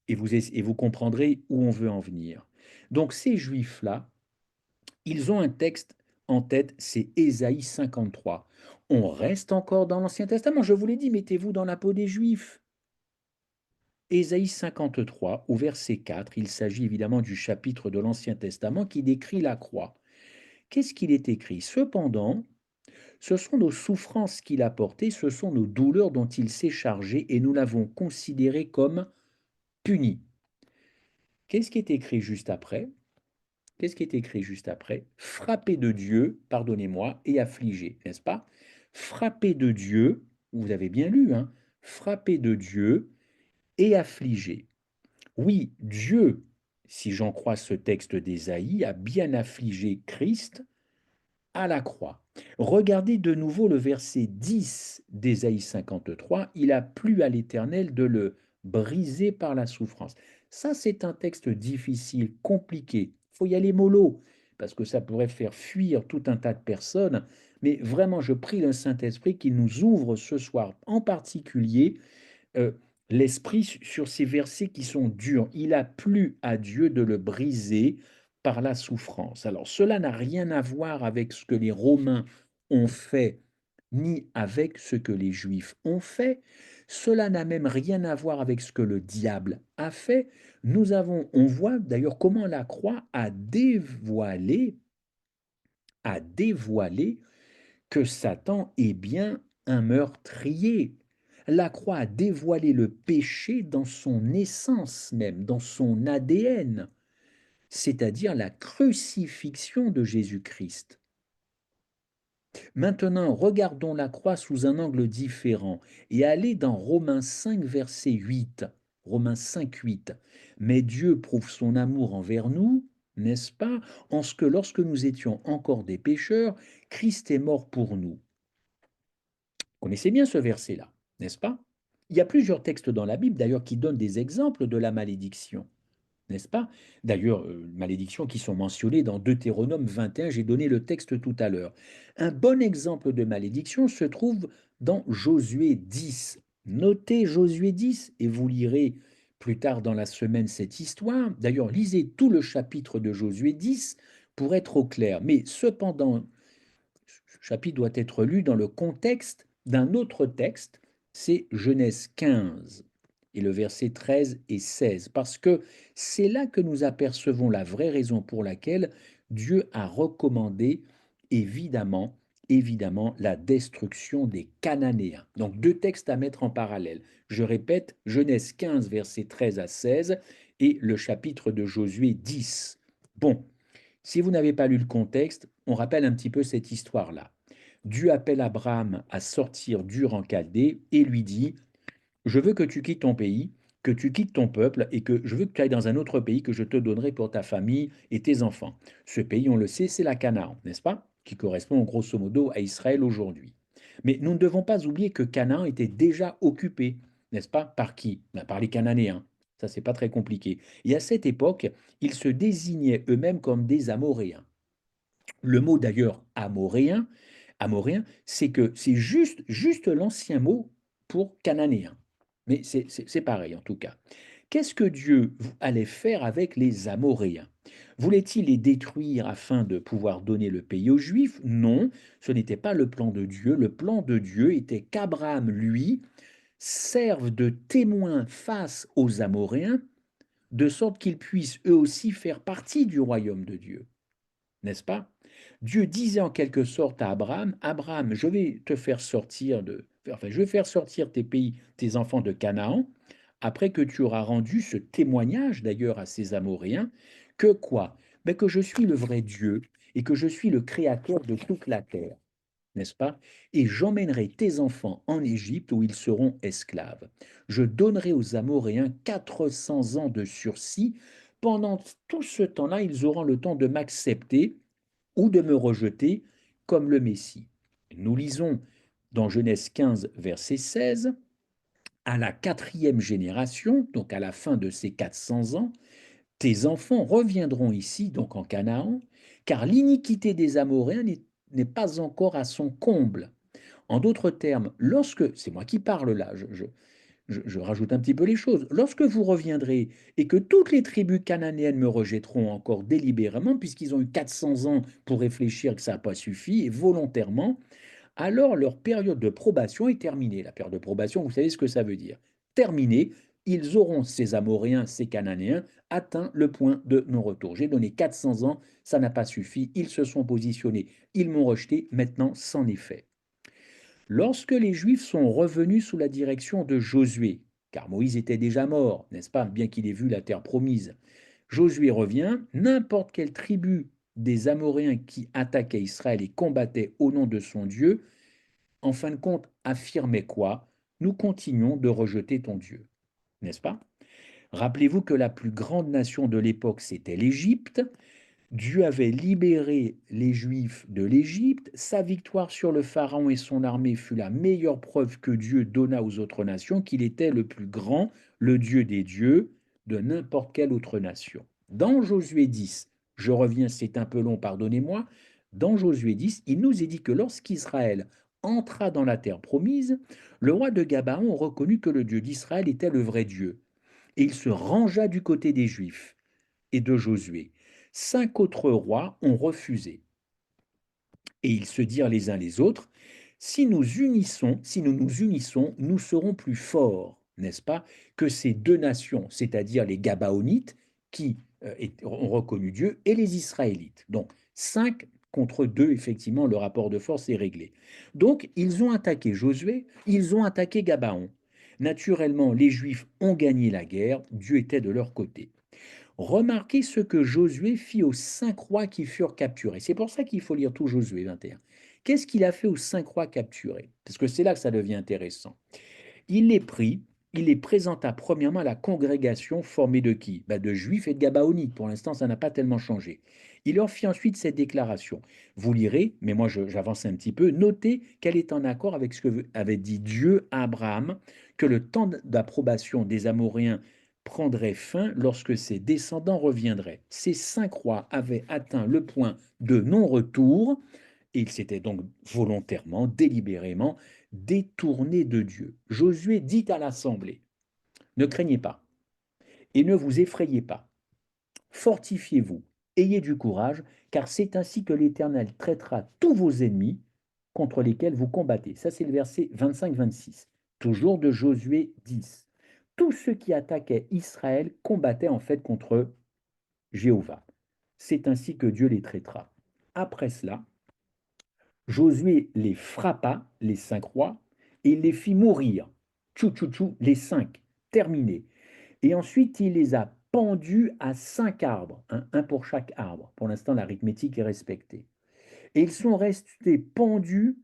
et vous comprendrez où on veut en venir. Donc ces juifs-là, ils ont un texte en tête, c'est Ésaïe 53. On reste encore dans l'Ancien Testament, je vous l'ai dit, mettez-vous dans la peau des Juifs. Ésaïe 53, au verset 4, il s'agit évidemment du chapitre de l'Ancien Testament qui décrit la croix. Qu'est-ce qu'il est écrit? Cependant, ce sont nos souffrances qu'il a portées, ce sont nos douleurs dont il s'est chargé et nous l'avons considéré comme puni. Qu'est-ce qui est écrit juste après? Qu'est-ce qui est écrit juste après? Frappé de Dieu, pardonnez-moi, et affligé, n'est-ce pas? Frappé de Dieu, vous avez bien lu, hein? Frappé de Dieu et affligé. Oui, Dieu, si j'en crois ce texte d'Ésaïe, a bien affligé Christ à la croix. Regardez de nouveau le verset 10 d'Ésaïe 53. Il a plu à l'Éternel de le briser par la souffrance. Ça, c'est un texte difficile, compliqué. Il faut y aller mollo, parce que ça pourrait faire fuir tout un tas de personnes. Mais vraiment, je prie le Saint-Esprit qu'il nous ouvre ce soir en particulier euh, l'esprit sur ces versets qui sont durs. Il a plu à Dieu de le briser par la souffrance. Alors cela n'a rien à voir avec ce que les Romains ont fait, ni avec ce que les Juifs ont fait. Cela n'a même rien à voir avec ce que le diable a fait. On voit d'ailleurs comment la croix a dévoilé que Satan est bien un meurtrier. La croix a dévoilé le péché dans son essence même, dans son ADN, c'est-à-dire la crucifixion de Jésus-Christ. Maintenant, regardons la croix sous un angle différent et allez dans Romains 5, verset 8. Romains 5,8. Mais Dieu prouve son amour envers nous, n'est-ce pas, en ce que lorsque nous étions encore des pécheurs, Christ est mort pour nous. Vous connaissez bien ce verset-là, n'est-ce pas? Il y a plusieurs textes dans la Bible, d'ailleurs, qui donnent des exemples de la malédiction, n'est-ce pas? D'ailleurs, malédictions qui sont mentionnées dans Deutéronome 21, j'ai donné le texte tout à l'heure. Un bon exemple de malédiction se trouve dans Josué 10. Notez Josué 10 et vous lirez plus tard dans la semaine cette histoire. D'ailleurs, lisez tout le chapitre de Josué 10 pour être au clair. Mais cependant, ce chapitre doit être lu dans le contexte d'un autre texte, c'est Genèse 15 et le verset 13 et 16, parce que c'est là que nous apercevons la vraie raison pour laquelle Dieu a recommandé évidemment, évidemment la destruction des Cananéens. Donc deux textes à mettre en parallèle. Je répète, Genèse 15, verset 13 à 16 et le chapitre de Josué 10. Bon, si vous n'avez pas lu le contexte, on rappelle un petit peu cette histoire-là. Dieu appelle Abraham à sortir d'Ur en Chaldée et lui dit, je veux que tu quittes ton pays, que tu quittes ton peuple et que je veux que tu ailles dans un autre pays que je te donnerai pour ta famille et tes enfants. Ce pays, on le sait, c'est la Canaan, n'est-ce pas? Qui correspond grosso modo à Israël aujourd'hui. Mais nous ne devons pas oublier que Canaan était déjà occupé, n'est-ce pas? Par qui? Ben, par les Cananéens. Ça, c'est pas très compliqué. Et à cette époque, ils se désignaient eux-mêmes comme des Amoréens. Le mot d'ailleurs amoréen, c'est que c'est juste l'ancien mot pour cananéen. Mais c'est pareil en tout cas. Qu'est-ce que Dieu allait faire avec les Amoréens? Voulait-il les détruire afin de pouvoir donner le pays aux Juifs? Non, ce n'était pas le plan de Dieu. Le plan de Dieu était qu'Abraham, lui, serve de témoin face aux Amoréens, de sorte qu'ils puissent eux aussi faire partie du royaume de Dieu, n'est-ce pas? Dieu disait en quelque sorte à Abraham, Abraham, je vais te faire sortir je vais faire sortir tes pays, tes enfants de Canaan, après que tu auras rendu ce témoignage d'ailleurs à ces Amoréens, que quoi? Ben que je suis le vrai Dieu et que je suis le créateur de toute la terre, n'est-ce pas? Et j'emmènerai tes enfants en Égypte où ils seront esclaves. Je donnerai aux Amoréens 400 ans de sursis. Pendant tout ce temps-là, ils auront le temps de m'accepter ou de me rejeter comme le Messie. Nous lisons dans Genèse 15, verset 16, à la quatrième génération, donc à la fin de ces 400 ans, tes enfants reviendront ici, donc en Canaan, car l'iniquité des Amoréens n'est pas encore à son comble. En d'autres termes, lorsque, c'est moi qui parle là, je rajoute un petit peu les choses. Lorsque vous reviendrez et que toutes les tribus cananéennes me rejetteront encore délibérément, puisqu'ils ont eu 400 ans pour réfléchir que ça n'a pas suffi, et volontairement, alors leur période de probation est terminée. La période de probation, vous savez ce que ça veut dire. Terminée, ils auront, ces Amoréens, ces Cananéens, atteint le point de non-retour. J'ai donné 400 ans, ça n'a pas suffi, ils se sont positionnés, ils m'ont rejeté, maintenant c'en est fait. Lorsque les Juifs sont revenus sous la direction de Josué, car Moïse était déjà mort, n'est-ce pas, bien qu'il ait vu la terre promise, Josué revient, n'importe quelle tribu des Amoréens qui attaquaient Israël et combattaient au nom de son Dieu, en fin de compte, affirmait quoi? Nous continuons de rejeter ton Dieu, n'est-ce pas? Rappelez-vous que la plus grande nation de l'époque, c'était l'Égypte. Dieu avait libéré les Juifs de l'Égypte. Sa victoire sur le Pharaon et son armée fut la meilleure preuve que Dieu donna aux autres nations qu'il était le plus grand, le Dieu des dieux de n'importe quelle autre nation. Dans Josué 10, je reviens, c'est un peu long, pardonnez-moi, dans Josué 10, il nous est dit que lorsqu'Israël entra dans la terre promise, le roi de Gabaon reconnut que le Dieu d'Israël était le vrai Dieu. Et il se rangea du côté des Juifs et de Josué. 5 autres rois ont refusé. Et ils se dirent les uns les autres, si nous nous unissons, nous serons plus forts, n'est-ce pas, que ces deux nations, c'est-à-dire les Gabaonites qui ont reconnu Dieu et les Israélites. Donc 5 contre 2, effectivement, le rapport de force est réglé. Donc ils ont attaqué Josué, ils ont attaqué Gabaon. Naturellement, les Juifs ont gagné la guerre, Dieu était de leur côté. Remarquez ce que Josué fit aux 5 rois qui furent capturés. C'est pour ça qu'il faut lire tout Josué 21. Qu'est-ce qu'il a fait aux 5 rois capturés? Parce que c'est là que ça devient intéressant. Il les prit, il les présenta premièrement à la congrégation formée de qui? Ben, de Juifs et de Gabaonites. Pour l'instant, ça n'a pas tellement changé. Il leur fit ensuite cette déclaration. Vous lirez, mais moi j'avance un petit peu. Notez qu'elle est en accord avec ce que avait dit Dieu à Abraham, que le temps d'approbation des Amoréens prendrait fin lorsque ses descendants reviendraient. Ces 5 rois avaient atteint le point de non-retour et ils s'étaient donc volontairement, délibérément détournés de Dieu. Josué dit à l'assemblée, ne craignez pas et ne vous effrayez pas. Fortifiez-vous, ayez du courage, car c'est ainsi que l'Éternel traitera tous vos ennemis contre lesquels vous combattez. Ça, c'est le verset 25-26. Toujours de Josué 10. Tous ceux qui attaquaient Israël combattaient en fait contre Jéhovah. C'est ainsi que Dieu les traitera. Après cela, Josué les frappa, les 5 rois, et il les fit mourir. Tchou, tchou, tchou, les 5, terminés. Et ensuite, il les a pendus à 5 arbres, un pour chaque arbre. Pour l'instant, l'arithmétique est respectée. Et ils sont restés pendus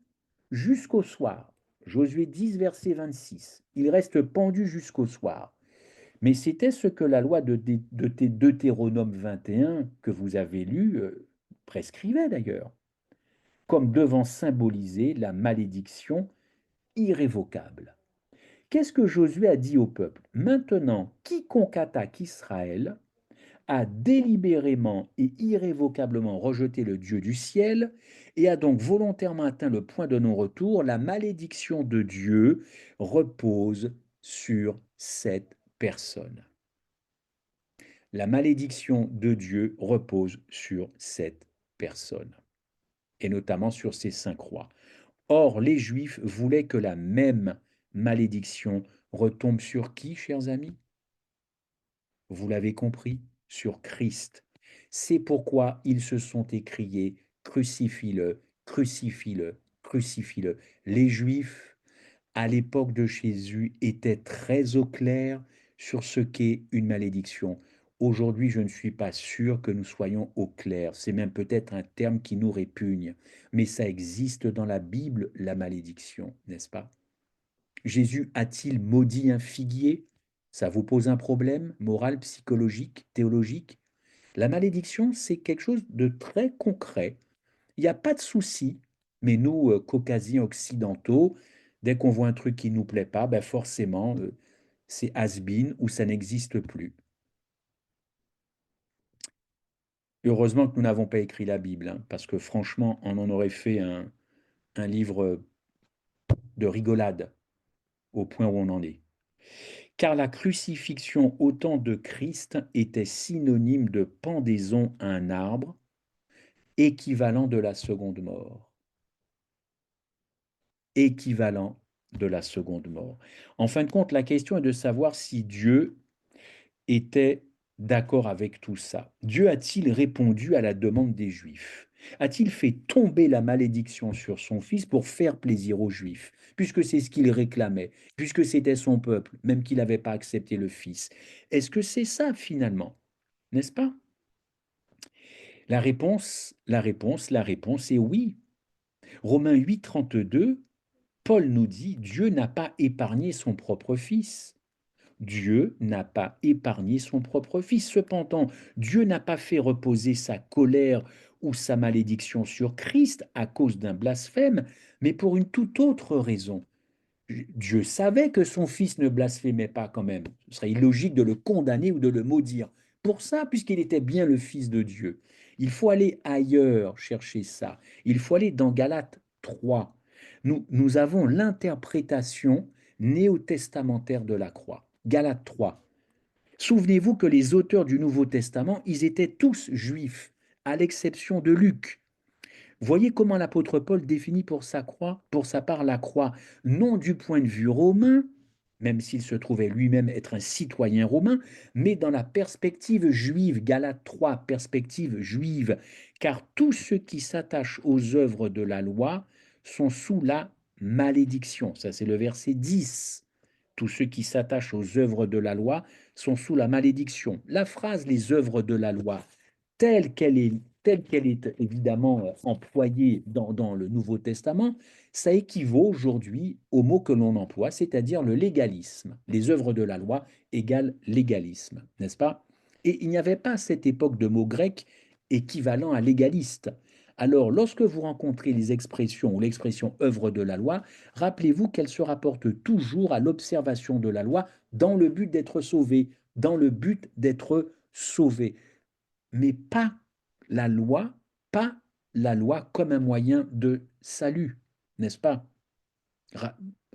jusqu'au soir. Josué 10, verset 26. Ils restent pendus jusqu'au soir. Mais c'était ce que la loi de Deutéronome 21, que vous avez lu, prescrivait d'ailleurs, comme devant symboliser la malédiction irrévocable. Qu'est-ce que Josué a dit au peuple? Maintenant, quiconque attaque Israël a délibérément et irrévocablement rejeté le Dieu du ciel et a donc volontairement atteint le point de non-retour. La malédiction de Dieu repose sur cette personne. La malédiction de Dieu repose sur cette personne, et notamment sur ces 5 rois. Or, les Juifs voulaient que la même malédiction retombe sur qui, chers amis? Vous l'avez compris, sur Christ. C'est pourquoi ils se sont écriés, crucifie-le, crucifie-le, crucifie-le. Les Juifs, à l'époque de Jésus, étaient très au clair sur ce qu'est une malédiction. Aujourd'hui, je ne suis pas sûr que nous soyons au clair. C'est même peut-être un terme qui nous répugne, mais ça existe dans la Bible, la malédiction, n'est-ce pas? Jésus a-t-il maudit un figuier? Ça vous pose un problème moral, psychologique, théologique? La malédiction, c'est quelque chose de très concret. Il n'y a pas de souci, mais nous, caucasiens occidentaux, dès qu'on voit un truc qui ne nous plaît pas, ben forcément, c'est has-been ou ça n'existe plus. Heureusement que nous n'avons pas écrit la Bible, hein, parce que franchement, on en aurait fait un livre de rigolade au point où on en est. Car la crucifixion au temps de Christ était synonyme de pendaison à un arbre, équivalent de la seconde mort. Équivalent de la seconde mort. En fin de compte, la question est de savoir si Dieu était d'accord avec tout ça. Dieu a-t-il répondu à la demande des Juifs? A-t-il fait tomber la malédiction sur son Fils pour faire plaisir aux Juifs, puisque c'est ce qu'il réclamait, puisque c'était son peuple, même qu'il n'avait pas accepté le Fils? Est-ce que c'est ça finalement? N'est-ce pas? La réponse est oui. Romains 8, 32, Paul nous dit, Dieu n'a pas épargné son propre Fils. Dieu n'a pas épargné son propre Fils. Cependant, Dieu n'a pas fait reposer sa colère ou sa malédiction sur Christ à cause d'un blasphème, mais pour une toute autre raison. Dieu savait que son Fils ne blasphémait pas quand même. Ce serait illogique de le condamner ou de le maudire. Pour ça, puisqu'il était bien le Fils de Dieu, il faut aller ailleurs chercher ça. Il faut aller dans Galates 3. Nous avons l'interprétation néo-testamentaire de la croix. Galates 3. Souvenez-vous que les auteurs du Nouveau Testament, ils étaient tous juifs, à l'exception de Luc. Voyez comment l'apôtre Paul définit pour sa part la croix, non du point de vue romain, même s'il se trouvait lui-même être un citoyen romain, mais dans la perspective juive, Galates 3, perspective juive, car tous ceux qui s'attachent aux œuvres de la loi sont sous la malédiction. Ça, c'est le verset 10. Tous ceux qui s'attachent aux œuvres de la loi sont sous la malédiction. La phrase les œuvres de la loi, telle qu'elle est telle qu'elle est évidemment employée dans le Nouveau Testament, ça équivaut aujourd'hui au mot que l'on emploie, c'est-à-dire le légalisme. Les œuvres de la loi égale légalisme, n'est-ce pas? Et il n'y avait pas à cette époque de mot grec équivalent à légaliste. Alors, lorsque vous rencontrez les expressions ou l'expression œuvre de la loi, rappelez-vous qu'elle se rapporte toujours à l'observation de la loi dans le but d'être sauvé, dans le but d'être sauvé, mais la loi, pas la loi comme un moyen de salut, n'est-ce pas?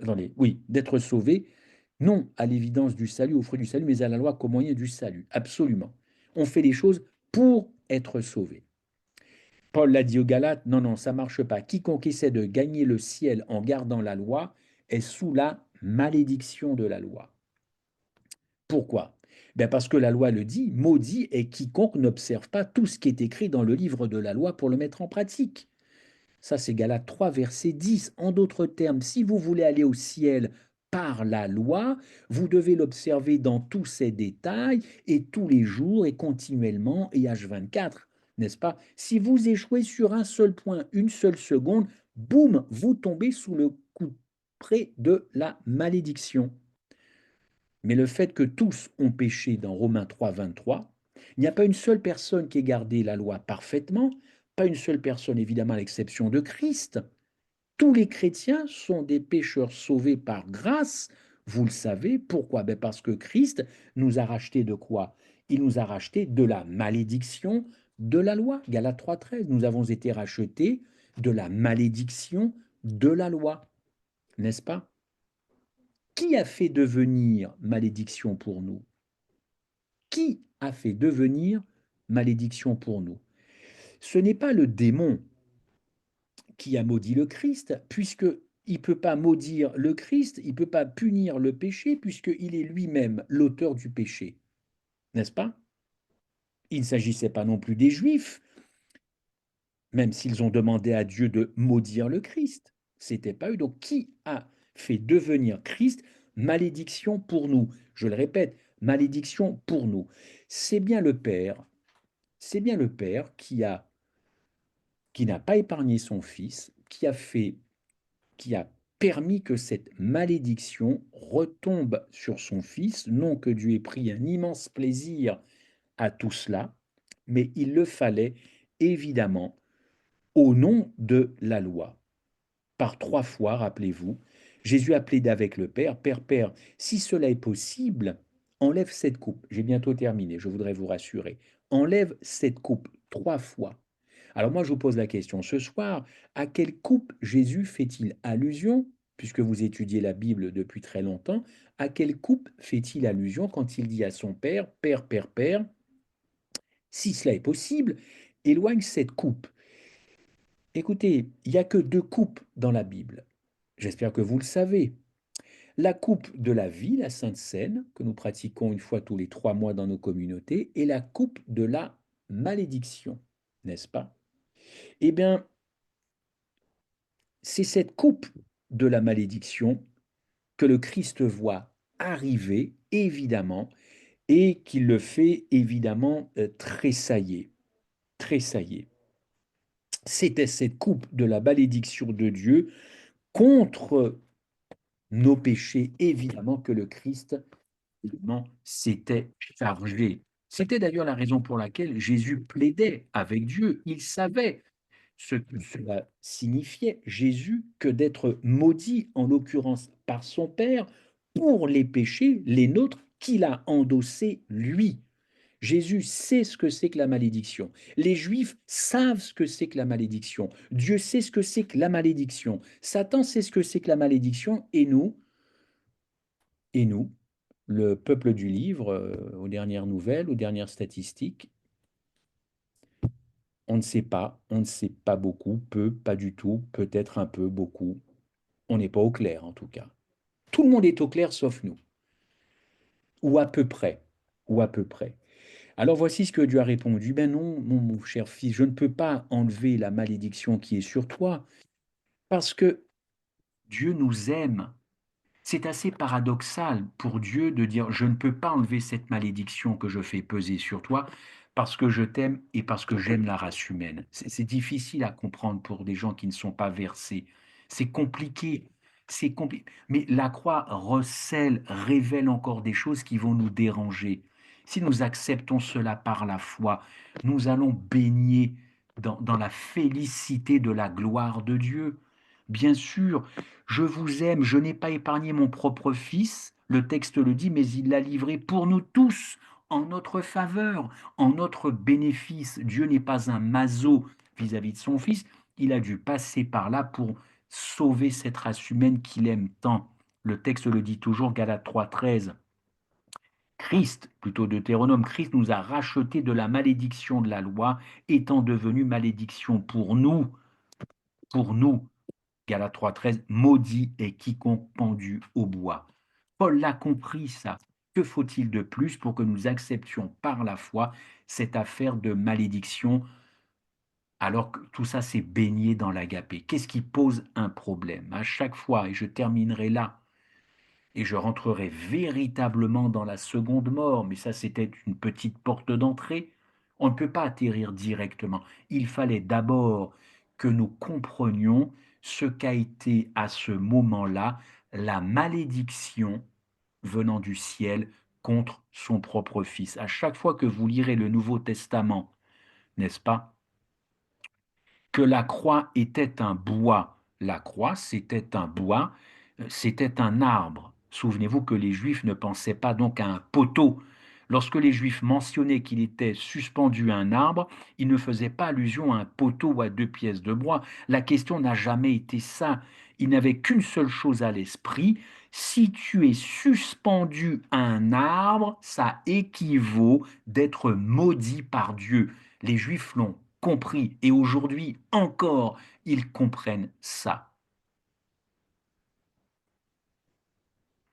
Attendez, oui, d'être sauvé, non à l'évidence du salut, au fruit du salut, mais à la loi comme moyen du salut, absolument. On fait les choses pour être sauvé. Paul l'a dit aux Galates, non, non, ça ne marche pas. Quiconque essaie de gagner le ciel en gardant la loi est sous la malédiction de la loi. Pourquoi? Ben parce que la loi le dit, maudit est quiconque n'observe pas tout ce qui est écrit dans le livre de la loi pour le mettre en pratique. Ça, c'est Galates 3, verset 10. En d'autres termes, si vous voulez aller au ciel par la loi, vous devez l'observer dans tous ses détails et tous les jours et continuellement et H24, n'est-ce pas? Si vous échouez sur un seul point, une seule seconde, boum, vous tombez sous le coup près de la malédiction. Mais le fait que tous ont péché dans Romains 3, 23, il n'y a pas une seule personne qui ait gardé la loi parfaitement, pas une seule personne évidemment à l'exception de Christ. Tous les chrétiens sont des pécheurs sauvés par grâce. Vous le savez, pourquoi? Ben parce que Christ nous a racheté de quoi? Il nous a racheté de la malédiction de la loi. Galates 3,13. Nous avons été rachetés de la malédiction de la loi, n'est-ce pas? Qui a fait devenir malédiction pour nous? Qui a fait devenir malédiction pour nous? Ce n'est pas le démon qui a maudit le Christ, puisque il ne peut pas maudire le Christ, il ne peut pas punir le péché, puisqu'il est lui-même l'auteur du péché. N'est-ce pas? Il ne s'agissait pas non plus des Juifs, même s'ils ont demandé à Dieu de maudire le Christ. C'était pas eux. Donc, qui a fait devenir Christ malédiction pour nous? Je le répète, malédiction pour nous. C'est bien le Père, c'est bien le Père qui n'a pas épargné son Fils, qui a permis que cette malédiction retombe sur son Fils, non que Dieu ait pris un immense plaisir à tout cela, mais il le fallait évidemment au nom de la loi. Par 3 fois, rappelez-vous, Jésus a plaidé avec le Père, Père, Père, si cela est possible, enlève cette coupe. J'ai bientôt terminé, je voudrais vous rassurer. Enlève cette coupe 3 fois. Alors moi, je vous pose la question ce soir, à quelle coupe Jésus fait-il allusion, puisque vous étudiez la Bible depuis très longtemps, à quelle coupe fait-il allusion quand il dit à son Père, Père, Père, Père, si cela est possible, éloigne cette coupe. Écoutez, il n'y a que 2 coupes dans la Bible. J'espère que vous le savez. La coupe de la vie, la Sainte Seine, que nous pratiquons une fois tous les 3 mois dans nos communautés, et la coupe de la malédiction, n'est-ce pas? Eh bien, c'est cette coupe de la malédiction que le Christ voit arriver, évidemment, et qui le fait évidemment tressailler, tressailler. C'était cette coupe de la malédiction de Dieu contre nos péchés, évidemment, que le Christ évidemment, s'était chargé. C'était d'ailleurs la raison pour laquelle Jésus plaidait avec Dieu. Il savait ce que cela signifiait, Jésus, que d'être maudit, en l'occurrence par son Père, pour les péchés, les nôtres, qu'il a endossés lui. Jésus sait ce que c'est que la malédiction. Les Juifs savent ce que c'est que la malédiction. Dieu sait ce que c'est que la malédiction. Satan sait ce que c'est que la malédiction. Et nous, le peuple du livre, aux dernières nouvelles, aux dernières statistiques, on ne sait pas beaucoup, peu, pas du tout, peut-être un peu, beaucoup. On n'est pas au clair en tout cas. Tout le monde est au clair sauf nous, ou à peu près, ou à peu près. Alors voici ce que Dieu a répondu. Ben non, mon cher fils, je ne peux pas enlever la malédiction qui est sur toi, parce que Dieu nous aime. C'est assez paradoxal pour Dieu de dire, je ne peux pas enlever cette malédiction que je fais peser sur toi, parce que je t'aime et parce que j'aime la race humaine. C'est difficile à comprendre pour des gens qui ne sont pas versés. C'est compliqué. C'est compliqué. Mais la croix recèle, révèle encore des choses qui vont nous déranger. Si nous acceptons cela par la foi, nous allons baigner dans la félicité de la gloire de Dieu. Bien sûr, je vous aime, je n'ai pas épargné mon propre fils, le texte le dit, mais il l'a livré pour nous tous, en notre faveur, en notre bénéfice. Dieu n'est pas un maso vis-à-vis de son fils, il a dû passer par là pour sauver cette race humaine qu'il aime tant. Le texte le dit toujours, Galates 3,13. Christ, plutôt Deutéronome, Christ nous a rachetés de la malédiction de la loi, étant devenu malédiction pour nous. Galates 3,13, maudit est quiconque pendu au bois. Paul l'a compris, ça. Que faut-il de plus pour que nous acceptions par la foi cette affaire de malédiction alors que tout ça s'est baigné dans l'agapé? Qu'est-ce qui pose un problème? À chaque fois, et je terminerai là, et je rentrerai véritablement dans la seconde mort, mais ça c'était une petite porte d'entrée. On ne peut pas atterrir directement. Il fallait d'abord que nous comprenions ce qu'a été à ce moment-là la malédiction venant du ciel contre son propre fils. À chaque fois que vous lirez le Nouveau Testament, n'est-ce pas, que la croix était un bois. La croix, c'était un bois, c'était un arbre. Souvenez-vous que les Juifs ne pensaient pas donc à un poteau. Lorsque les Juifs mentionnaient qu'il était suspendu à un arbre, ils ne faisaient pas allusion à un poteau ou à deux pièces de bois. La question n'a jamais été ça. Ils n'avaient qu'une seule chose à l'esprit. Si tu es suspendu à un arbre, ça équivaut d'être maudit par Dieu. Les Juifs l'ont compris et aujourd'hui encore, ils comprennent ça.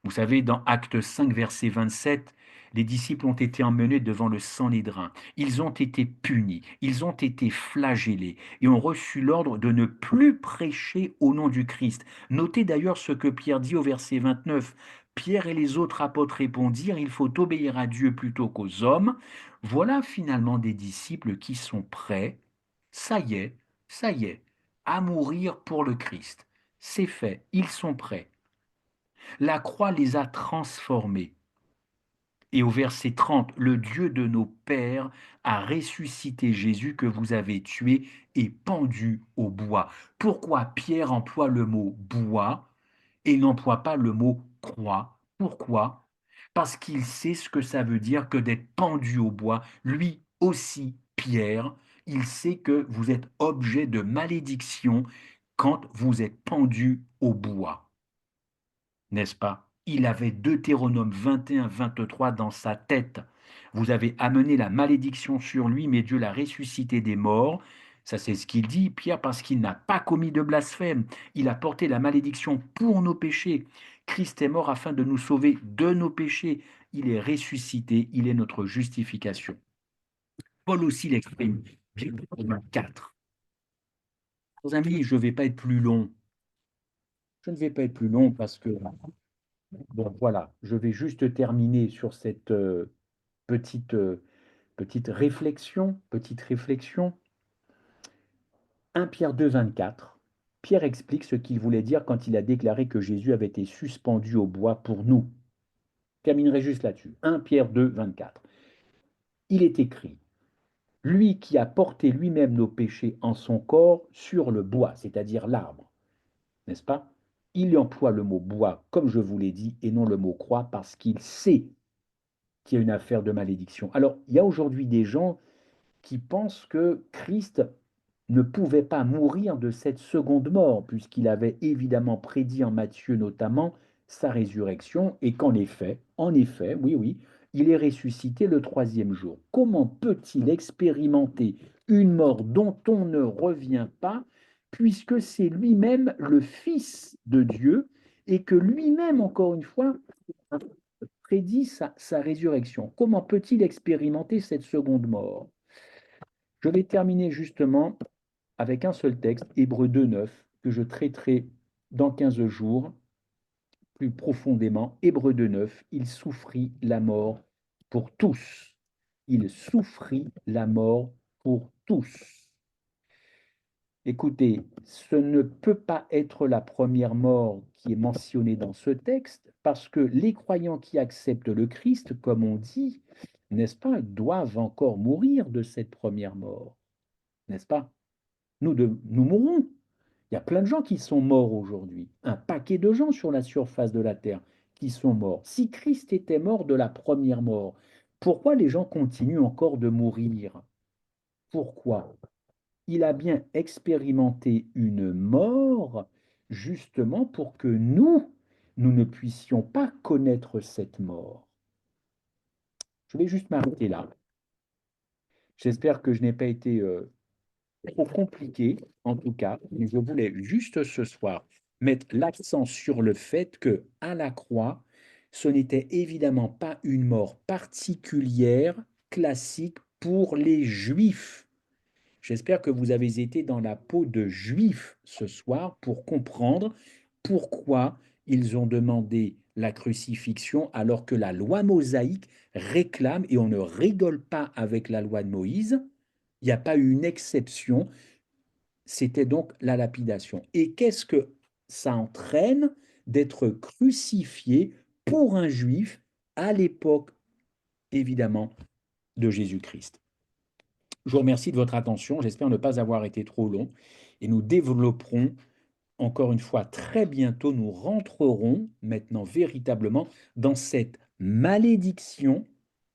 Vous savez, dans Acte 5, verset 27, les disciples ont été emmenés devant le Sanhédrin. Ils ont été punis, ils ont été flagellés et ont reçu l'ordre de ne plus prêcher au nom du Christ. Notez d'ailleurs ce que Pierre dit au verset 29. Pierre et les autres apôtres répondirent, il faut obéir à Dieu plutôt qu'aux hommes. Voilà finalement des disciples qui sont prêts, ça y est, à mourir pour le Christ. C'est fait, ils sont prêts. La croix les a transformés. Et au verset 30, le Dieu de nos pères a ressuscité Jésus que vous avez tué et pendu au bois. Pourquoi Pierre emploie le mot bois et n'emploie pas le mot croix? Pourquoi? Parce qu'il sait ce que ça veut dire que d'être pendu au bois. Lui aussi, Pierre, il sait que vous êtes objet de malédiction quand vous êtes pendu au bois, n'est-ce pas? Il avait Deutéronome 21-23 dans sa tête. Vous avez amené la malédiction sur lui, mais Dieu l'a ressuscité des morts. Ça, c'est ce qu'il dit, Pierre, parce qu'il n'a pas commis de blasphème. Il a porté la malédiction pour nos péchés. Christ est mort afin de nous sauver de nos péchés. Il est ressuscité, il est notre justification. Paul aussi l'exprime. Romains 4. Chers amis, je ne vais pas être plus long. Je ne vais pas être plus long parce que bon, voilà, je vais juste terminer sur cette petite, petite réflexion. 1 Pierre 2, 24. Pierre explique ce qu'il voulait dire quand il a déclaré que Jésus avait été suspendu au bois pour nous. Je terminerai juste là-dessus. 1 Pierre 2, 24. Il est écrit, lui qui a porté lui-même nos péchés en son corps sur le bois, c'est-à-dire l'arbre, n'est-ce pas? Il emploie le mot bois, comme je vous l'ai dit, et non le mot croix, parce qu'il sait qu'il y a une affaire de malédiction. Alors, il y a aujourd'hui des gens qui pensent que Christ ne pouvait pas mourir de cette seconde mort, puisqu'il avait évidemment prédit en Matthieu notamment sa résurrection, et en effet, oui, oui, il est ressuscité le troisième jour. Comment peut-il expérimenter une mort dont on ne revient pas, puisque c'est lui-même le Fils de Dieu, et que lui-même, encore une fois, prédit sa résurrection? Comment peut-il expérimenter cette seconde mort? Je vais terminer justement avec un seul texte, Hébreux 2,9, que je traiterai dans 15 jours plus profondément. Hébreux 2,9, il souffrit la mort pour tous. il souffrit la mort pour tous. Écoutez, ce ne peut pas être la première mort qui est mentionnée dans ce texte, parce que les croyants qui acceptent le Christ, comme on dit, n'est-ce pas, doivent encore mourir de cette première mort, n'est-ce pas? Nous mourrons. Il y a plein de gens qui sont morts aujourd'hui, un paquet de gens sur la surface de la terre qui sont morts. Si Christ était mort de la première mort, pourquoi les gens continuent encore de mourir? Pourquoi? Il a bien expérimenté une mort justement pour que nous ne puissions pas connaître cette mort. Je vais juste m'arrêter là. J'espère que je n'ai pas été trop compliqué, en tout cas, mais je voulais juste ce soir mettre l'accent sur le fait que à la croix, ce n'était évidemment pas une mort particulière, classique pour les Juifs. J'espère que vous avez été dans la peau de Juifs ce soir pour comprendre pourquoi ils ont demandé la crucifixion alors que la loi mosaïque réclame, et on ne rigole pas avec la loi de Moïse, il n'y a pas eu une exception, c'était donc la lapidation. Et qu'est-ce que ça entraîne d'être crucifié pour un juif à l'époque, évidemment, de Jésus-Christ? Je vous remercie de votre attention. J'espère ne pas avoir été trop long. Et nous développerons encore une fois très bientôt. Nous rentrerons maintenant véritablement dans cette malédiction.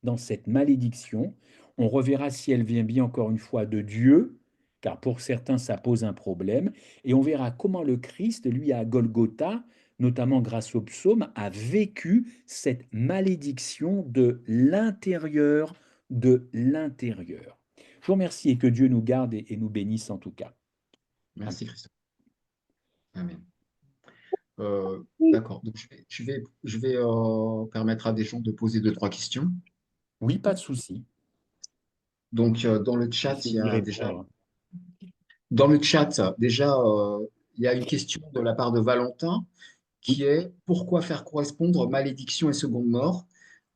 Dans cette malédiction. On reverra si elle vient bien encore une fois de Dieu, car pour certains ça pose un problème. Et on verra comment le Christ, lui, à Golgotha, notamment grâce au psaume, a vécu cette malédiction de l'intérieur, de l'intérieur. Je vous remercie et que Dieu nous garde et nous bénisse en tout cas. Amen. Merci, Christophe. Amen. D'accord. Donc, je vais permettre à des gens de poser deux, trois questions. Oui, pas de souci. Donc, dans le chat, J'essaie d'y répondre. dans le chat, déjà, il y a une question de la part de Valentin qui Oui, est pourquoi faire correspondre malédiction et seconde mort?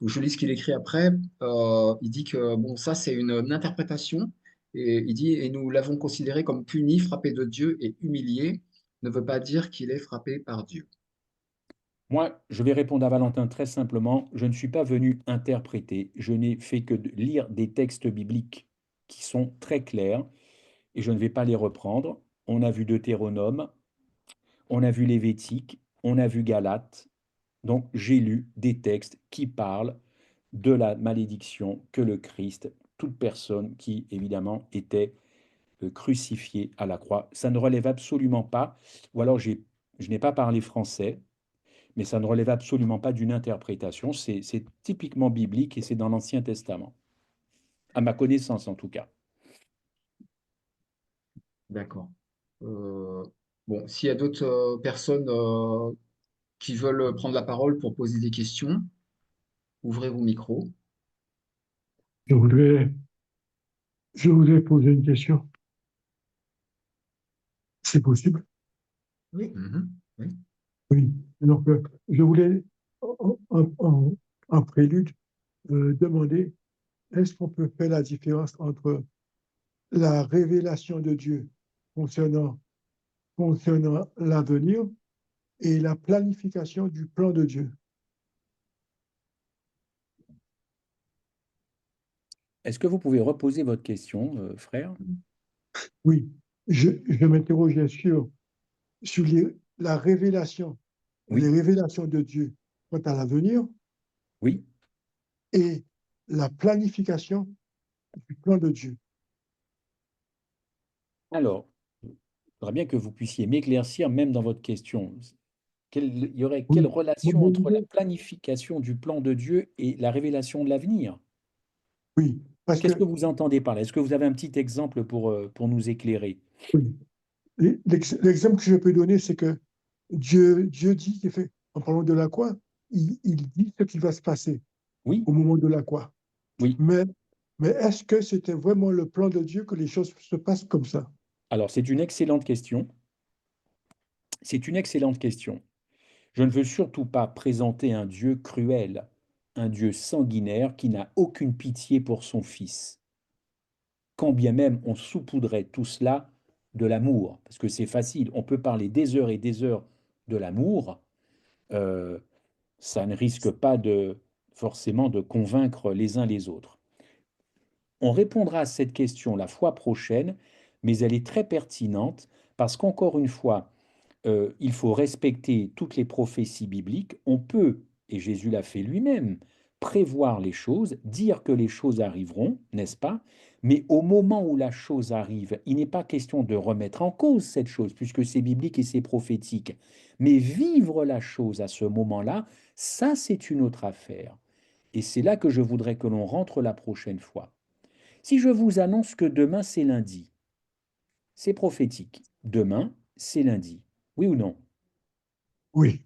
Donc, je lis ce qu'il écrit après. Il dit que bon, ça, c'est une interprétation. Et il dit, et nous l'avons considéré comme puni, frappé de Dieu et humilié, ne veut pas dire qu'il est frappé par Dieu. moi, je vais répondre à Valentin très simplement. Je ne suis pas venu interpréter. Je n'ai fait que de lire des textes bibliques qui sont très clairs et je ne vais pas les reprendre. On a vu Deutéronome, on a vu Lévitique, on a vu Galates. Donc, j'ai lu des textes qui parlent de la malédiction que le Christ, toute personne qui, évidemment, était crucifié à la croix. Ça ne relève absolument pas, ou alors je n'ai pas parlé français, mais ça ne relève absolument pas d'une interprétation. C'est typiquement biblique et c'est dans l'Ancien Testament, à ma connaissance en tout cas. D'accord. Euh, bon, s'il y a d'autres personnes qui veulent prendre la parole pour poser des questions, ouvrez vos micros. Je voudrais, je voudrais poser une question. C'est possible? Oui. Mhm. Oui. Oui. Donc, je voulais, en prélude, demander, est-ce qu'on peut faire la différence entre la révélation de Dieu concernant, concernant l'avenir et la planification du plan de Dieu? Est-ce que vous pouvez reposer votre question, frère? Oui, je m'interrogeais sur la révélation, les Oui, révélations de Dieu quant à l'avenir oui. et la planification du plan de Dieu. Alors, il faudrait bien que vous puissiez m'éclaircir même dans votre question. Il y aurait quelle Oui, relation entre la planification du plan de Dieu et la révélation de l'avenir? oui, parce Qu'est-ce que que vous entendez par là? Est-ce que vous avez un petit exemple pour nous éclairer? oui, l'exemple que je peux donner, c'est que Dieu dit, qu'il fait, en parlant de la croix, il dit ce qui va se passer Oui, au moment de la croix. oui. Mais, mais est-ce que c'était vraiment le plan de Dieu que les choses se passent comme ça? Alors, c'est une excellente question. C'est une excellente question. Je ne veux surtout pas présenter un Dieu cruel. un Dieu sanguinaire qui n'a aucune pitié pour son Fils. Quand bien même on saupoudrait tout cela de l'amour, parce que c'est facile, on peut parler des heures et des heures de l'amour, euh, ça ne risque pas de forcément de convaincre les uns les autres. On répondra à cette question la fois prochaine, mais elle est très pertinente parce qu'encore une fois, il faut respecter toutes les prophéties bibliques. On peut, et Jésus l'a fait lui-même, prévoir les choses, dire que les choses arriveront, n'est-ce pas? Mais au moment où la chose arrive, il n'est pas question de remettre en cause cette chose, puisque c'est biblique et c'est prophétique. Mais vivre la chose à ce moment-là, ça, c'est une autre affaire. Et c'est là que je voudrais que l'on rentre la prochaine fois. Si je vous annonce que demain, c'est lundi, c'est prophétique. Demain, c'est lundi. Oui ou non? Oui,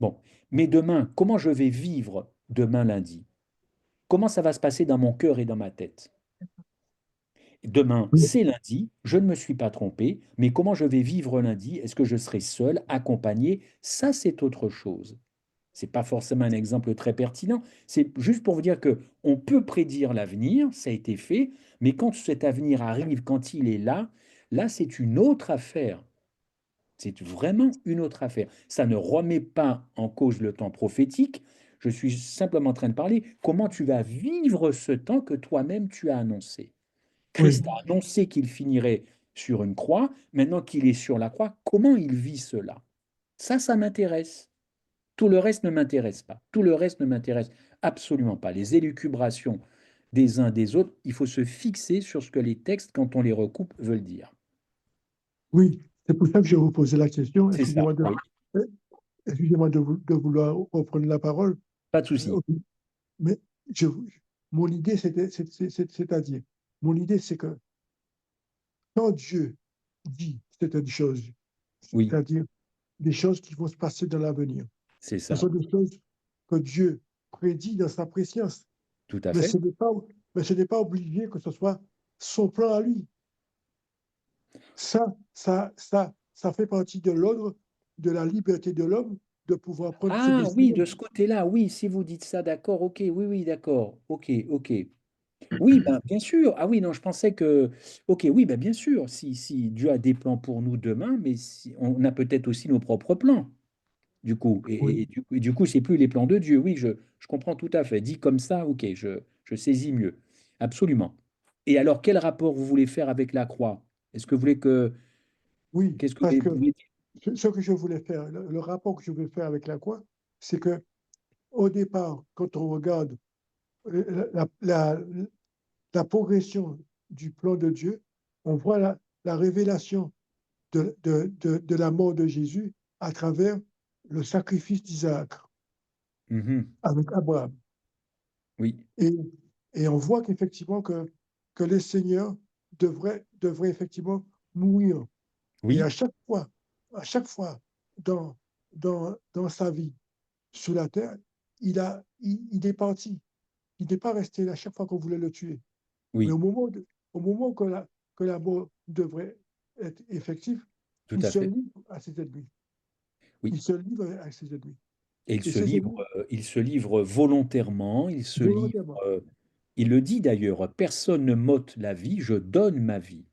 Bon, mais demain, comment je vais vivre demain lundi? Comment ça va se passer dans mon cœur et dans ma tête? Demain, oui, c'est lundi, je ne me suis pas trompé, mais comment je vais vivre lundi? Est-ce que je serai seul, accompagné? Ça, c'est autre chose. C'est pas forcément un exemple très pertinent. C'est juste pour vous dire que on peut prédire l'avenir, ça a été fait, mais quand cet avenir arrive, quand il est là, là, c'est une autre affaire. C'est vraiment une autre affaire. Ça ne remet pas en cause le temps prophétique. Je suis simplement en train de parler comment tu vas vivre ce temps que toi-même tu as annoncé. oui, Christ a annoncé qu'il finirait sur une croix. Maintenant qu'il est sur la croix, comment il vit cela? Ça m'intéresse. Tout le reste ne m'intéresse pas. Tout le reste ne m'intéresse absolument pas. Les élucubrations des uns des autres, il faut se fixer sur ce que les textes, quand on les recoupe, veulent dire. oui. C'est pour ça que je vous posais la question. C'est ça, oui. Excusez-moi de vouloir reprendre la parole. Pas de Euh, souci. Mais je, mon idée, c'est-à-dire, mon idée, c'est que quand Dieu dit certaines choses, Oui, c'est-à-dire des choses qui vont se passer dans l'avenir, c'est ce ça. sont des choses que Dieu prédit dans sa préscience. Tout à Mais fait. ce n'est pas obligé que ce soit son plan à lui. Ça fait partie de l'ordre de la liberté de l'homme de pouvoir prendre ses Ah oui, décisions. de ce côté-là, oui, si vous dites ça, d'accord, ok, oui, oui, d'accord, ok, ok. Oui, ben, bien sûr. Ah oui, non, je pensais que, ok, oui, ben, bien sûr, si Dieu a des plans pour nous demain, mais on a peut-être aussi nos propres plans, du coup. Oui, Et du coup, c'est plus les plans de Dieu. Oui, je comprends tout à fait. Dit comme ça, ok, je saisis mieux. Absolument. Et alors, quel rapport vous voulez faire avec la croix? Est-ce que vous voulez que, oui, qu'est-ce que parce vous que voulez dire? ce que je voulais faire, le rapport que je veux faire avec la croix, c'est que au départ, quand on regarde la, la, la progression du plan de Dieu, on voit la révélation de la mort de Jésus à travers le sacrifice d'Isaac Mhm. avec Abraham. Oui, Et, et on voit qu'effectivement que le Seigneur devrait effectivement mourir. Et oui, à chaque fois dans sa vie sur la terre, il est parti. Il n'est pas resté là chaque fois qu'on voulait le tuer. Mais oui, au moment que la mort devrait être effective, tout il à se fait. livre à ses ennemis. Oui. Il se livre à ses ennemis. Et Et ses ennemis, il se livre volontairement, il se livre, volontairement. il le dit d'ailleurs, personne ne m'ôte la vie, je donne ma vie.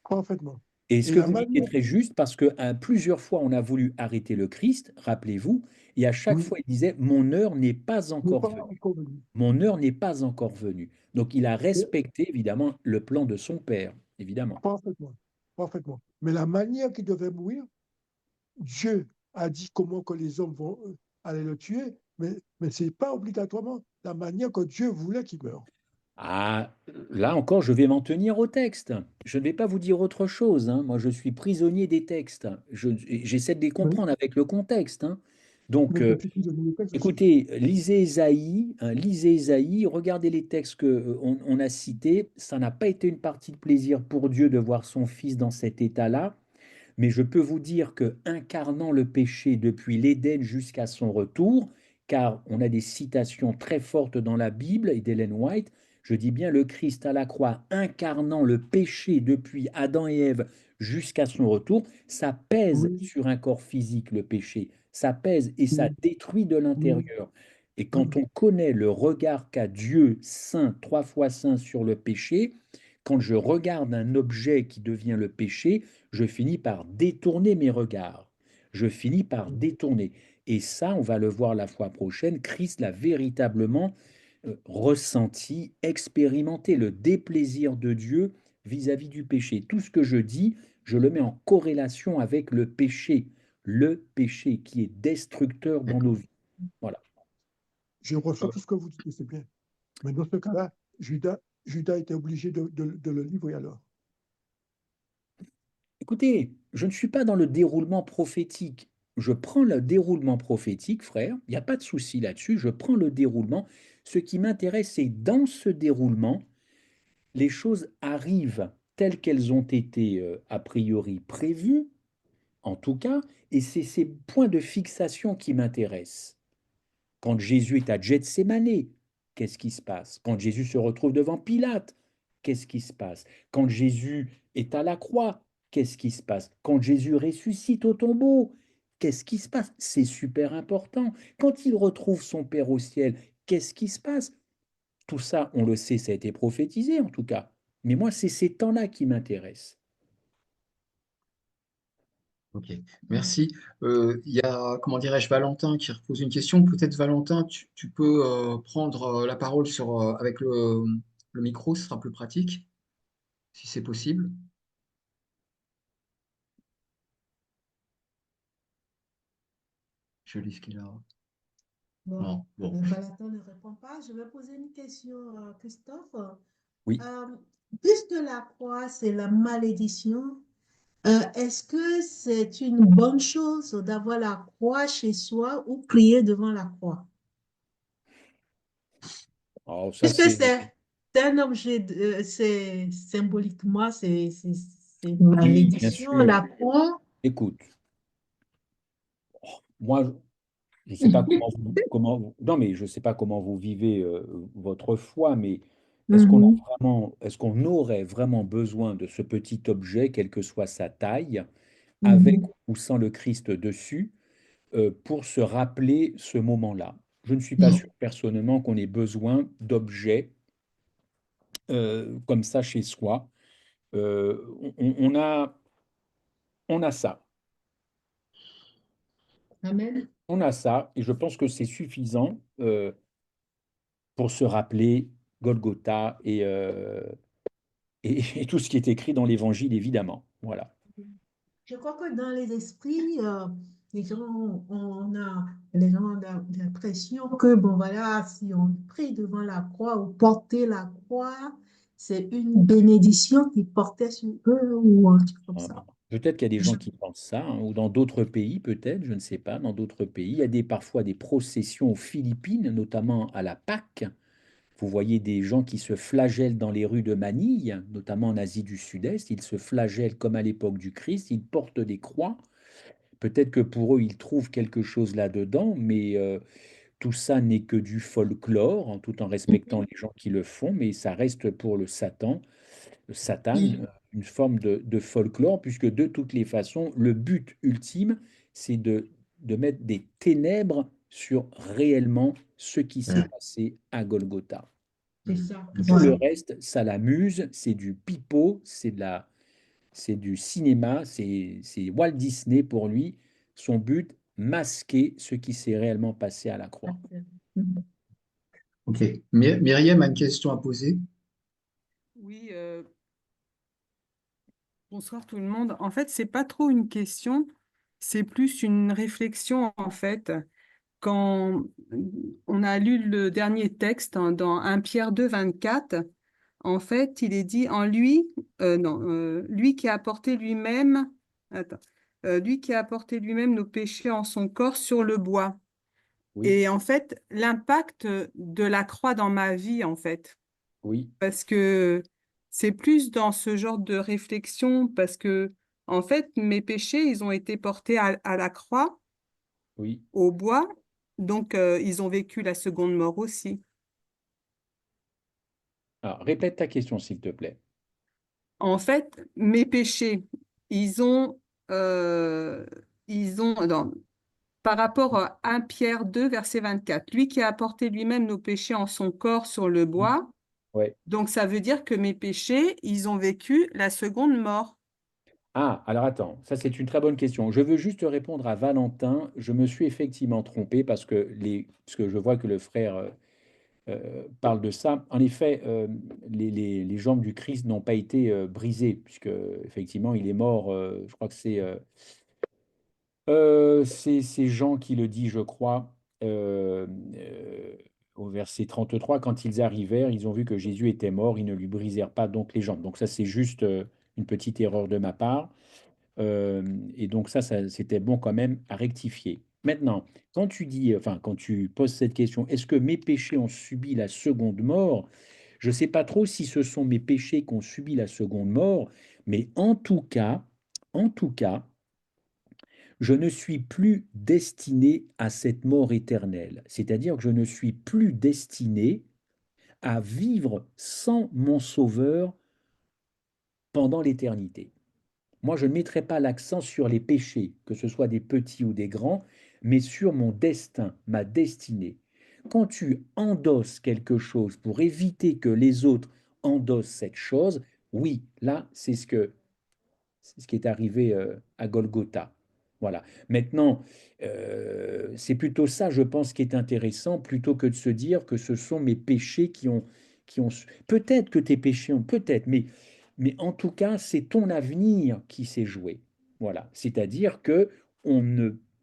Parfaitement. Et ce Et que la vous dites est manière, très juste parce que plusieurs fois on a voulu arrêter le Christ, rappelez-vous, et à chaque oui, fois il disait, mon heure n'est pas n'est encore pas venue. encore venu. Mon heure n'est pas encore venue. Donc il a Et respecté évidemment le plan de son père, évidemment. parfaitement. Parfaitement. Mais la manière qu'il devait mourir, Dieu a dit comment que les hommes vont aller le tuer, mais ce n'est pas obligatoirement la manière que Dieu voulait qu'il meure. Ah, là encore, je vais m'en tenir au texte. Je ne vais pas vous dire autre chose, hein. Moi, je suis prisonnier des textes. J'essaie de les Mais, comprendre avec le contexte, hein. Donc, mais je suis plus devenu le texte aussi. écoutez, lisez Ésaïe, regardez les textes que on a cités. Ça n'a pas été une partie de plaisir pour Dieu de voir son fils dans cet état-là. Mais je peux vous dire que incarnant le péché depuis l'Éden jusqu'à son retour, car on a des citations très fortes dans la Bible et d'Ellen White, je dis bien le Christ à la croix incarnant le péché depuis Adam et Ève jusqu'à son retour, ça pèse Oui, sur un corps physique le péché, ça pèse et ça oui, détruit de oui, l'intérieur. Et quand on connaît le regard qu'a Dieu, saint, trois fois saint, sur le péché, quand je regarde un objet qui devient le péché, je finis par détourner mes regards. Je finis par détourner. Et ça, on va le voir la fois prochaine, Christ l'a véritablement ressenti, expérimenté, le déplaisir de Dieu vis-à-vis du péché. Tout ce que je dis, je le mets en corrélation avec le péché qui est destructeur dans nos D'accord. vies. Voilà. Je reçois tout ce que vous dites, c'est bien. Mais dans ce cas-là, Judas était obligé de le livrer alors. Écoutez, je ne suis pas dans le déroulement prophétique. Je prends le déroulement prophétique, frère, il n'y a pas de souci là-dessus, je prends le déroulement. Ce qui m'intéresse, c'est dans ce déroulement, les choses arrivent telles qu'elles ont été a priori prévues, en tout cas, et c'est ces points de fixation qui m'intéressent. Quand Jésus est à Gethsémanée, qu'est-ce qui se passe? Quand Jésus se retrouve devant Pilate, qu'est-ce qui se passe? Quand Jésus est à la croix, qu'est-ce qui se passe? Quand Jésus ressuscite au tombeau, qu'est-ce qui se passe? C'est super important. Quand il retrouve son Père au ciel, qu'est-ce qui se passe? Tout ça, on le sait, ça a été prophétisé en tout cas. Mais moi, c'est ces temps-là qui m'intéressent. Ok, merci. Il y a, comment dirais-je, Valentin qui repose une question. Peut-être, Valentin, tu peux prendre la parole avec le micro, ce sera plus pratique, si c'est possible. Je lis ce qu'il a. Bon, Non, bon. Valentin ne répond pas. Je vais poser une question à Christophe. Oui. Euh, Puisque la croix, c'est la malédiction, est-ce que c'est une bonne chose d'avoir la croix chez soi ou prier devant la croix? Alors ça, Puisque c'est... c'est un objet, c'est symboliquement, c'est une Oui, bien malédiction, sûr. la croix. Écoute, moi, je ne sais pas non, mais je sais pas comment vous vivez votre foi, mais Mhm. est-ce qu'on aurait vraiment besoin de ce petit objet, quelle que soit sa taille, avec Mhm. ou sans le Christ dessus, pour se rappeler ce moment-là? Je ne suis pas sûr personnellement qu'on ait besoin d'objets comme ça chez soi. On on a ça. Amen. On a ça, et je pense que c'est suffisant pour se rappeler Golgotha et tout ce qui est écrit dans l'Évangile, évidemment. Voilà. Je crois que dans les esprits, les gens ont l'impression que, bon, voilà, si on prie devant la croix ou porter la croix, c'est une bénédiction qui portait sur eux ou un truc comme Hein. ça. Peut-être qu'il y a des gens qui pensent ça, hein, ou dans d'autres pays, peut-être, je ne sais pas, dans d'autres pays. Il y a parfois des processions aux Philippines, notamment à la Pâque. Vous voyez des gens qui se flagellent dans les rues de Manille, notamment en Asie du Sud-Est. Ils se flagellent comme à l'époque du Christ, ils portent des croix. Peut-être que pour eux, ils trouvent quelque chose là-dedans, mais tout ça n'est que du folklore, tout en respectant les gens qui le font, mais ça reste pour le Satan, une forme de folklore, puisque de toutes les façons, le but ultime, c'est de mettre des ténèbres sur réellement ce qui s'est passé à Golgotha. C'est ça. Tout le Voilà. reste, ça l'amuse, c'est du pipeau, c'est du cinéma, c'est Walt Disney pour lui. Son but, masquer ce qui s'est réellement passé à la croix. Ok. Myriam a une question à poser. Oui, bonsoir tout le monde. En fait, c'est pas trop une question, c'est plus une réflexion en fait. Quand on a lu le dernier texte dans 1 Pierre 2, 24, en fait, il est dit en lui, non, lui qui a apporté lui-même, attends, lui qui a apporté lui-même nos péchés en son corps sur le bois. Oui, Et en fait, l'impact de la croix dans ma vie, en fait. oui, Parce que c'est plus dans ce genre de réflexion, parce que, en fait, mes péchés, ils ont été portés à la croix, oui. au bois, donc ils ont vécu la seconde mort aussi. Alors, répète ta question, s'il te plaît. En fait, mes péchés, ils ont, euh, non, par rapport à 1 Pierre 2, verset 24. Lui qui a apporté lui-même nos péchés en son corps sur le bois. Ouais. Donc, ça veut dire que mes péchés, ils ont vécu la seconde mort. Ah, alors attends, ça c'est une très bonne question. Je veux juste répondre à Valentin. Je me suis effectivement trompé parce que je vois que le frère parle de ça. En effet, les jambes du Christ n'ont pas été brisées, puisque effectivement il est mort. Je crois que c'est Jean qui le dit, je crois, au verset 33, quand ils arrivèrent, ils ont vu que Jésus était mort, ils ne lui brisèrent pas donc les jambes. Donc ça, c'est juste une petite erreur de ma part. Et donc ça, c'était bon quand même à rectifier. Maintenant, quand tu dis, enfin, quand tu poses cette question, est-ce que mes péchés ont subi la seconde mort? Je ne sais pas trop si ce sont mes péchés qui ont subi la seconde mort, mais en tout cas, je ne suis plus destiné à cette mort éternelle. C'est-à-dire que je ne suis plus destiné à vivre sans mon Sauveur pendant l'éternité. Moi, je ne mettrai pas l'accent sur les péchés, que ce soit des petits ou des grands, mais sur mon destin, ma destinée. Quand tu endosses quelque chose pour éviter que les autres endossent cette chose, oui, là, c'est ce qui est arrivé à Golgotha. Voilà. Maintenant, c'est plutôt ça, je pense, qui est intéressant, plutôt que de se dire que ce sont mes péchés qui ont... Peut-être que tes péchés ont... Peut-être, mais en tout cas, c'est ton avenir qui s'est joué. Voilà. C'est-à-dire que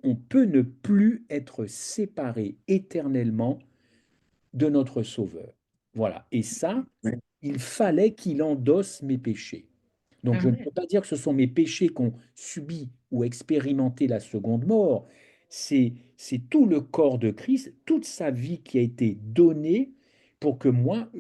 on peut ne plus être séparé éternellement de notre Sauveur. Voilà. Et ça, Ouais. il fallait qu'il endosse mes péchés. Donc je ne Amen. peux pas dire que ce sont mes péchés qu'ont subi ou expérimenté la seconde mort. C'est tout le corps de Christ, toute sa vie qui a été donnée pour que moi,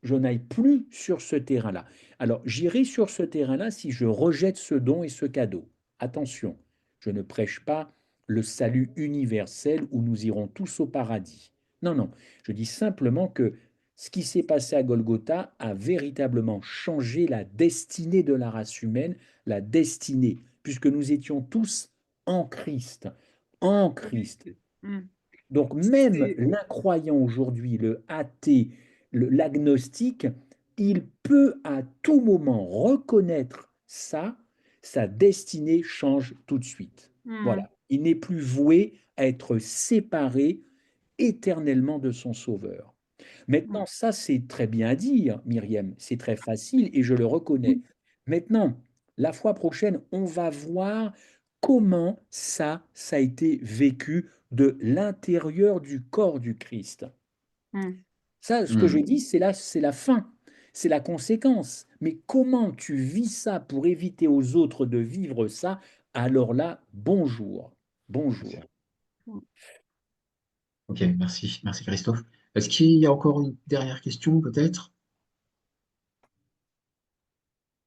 je n'aille plus sur ce terrain-là. Alors j'irai sur ce terrain-là si je rejette ce don et ce cadeau. Attention, je ne prêche pas le salut universel où nous irons tous au paradis. Non, non, je dis simplement que ce qui s'est passé à Golgotha a véritablement changé la destinée de la race humaine, la destinée, puisque nous étions tous en Christ, en Christ. Mm. Donc même C'est l'incroyant aujourd'hui, le athée, l'agnostique, il peut à tout moment reconnaître ça, sa destinée change tout de suite. mm, Voilà. Il n'est plus voué à être séparé éternellement de son Sauveur. mm, Maintenant, ça, c'est très bien à dire, Myriam, c'est très facile et je le reconnais. Maintenant, la fois prochaine, on va voir comment ça a été vécu de l'intérieur du corps du Christ. mm. Ça, ce que je Hmm. dis, c'est la fin, c'est la conséquence. Mais comment tu vis ça pour éviter aux autres de vivre ça? Alors là, bonjour, bonjour. Ok, merci, merci Christophe. Est-ce qu'il y a encore une dernière question, peut-être?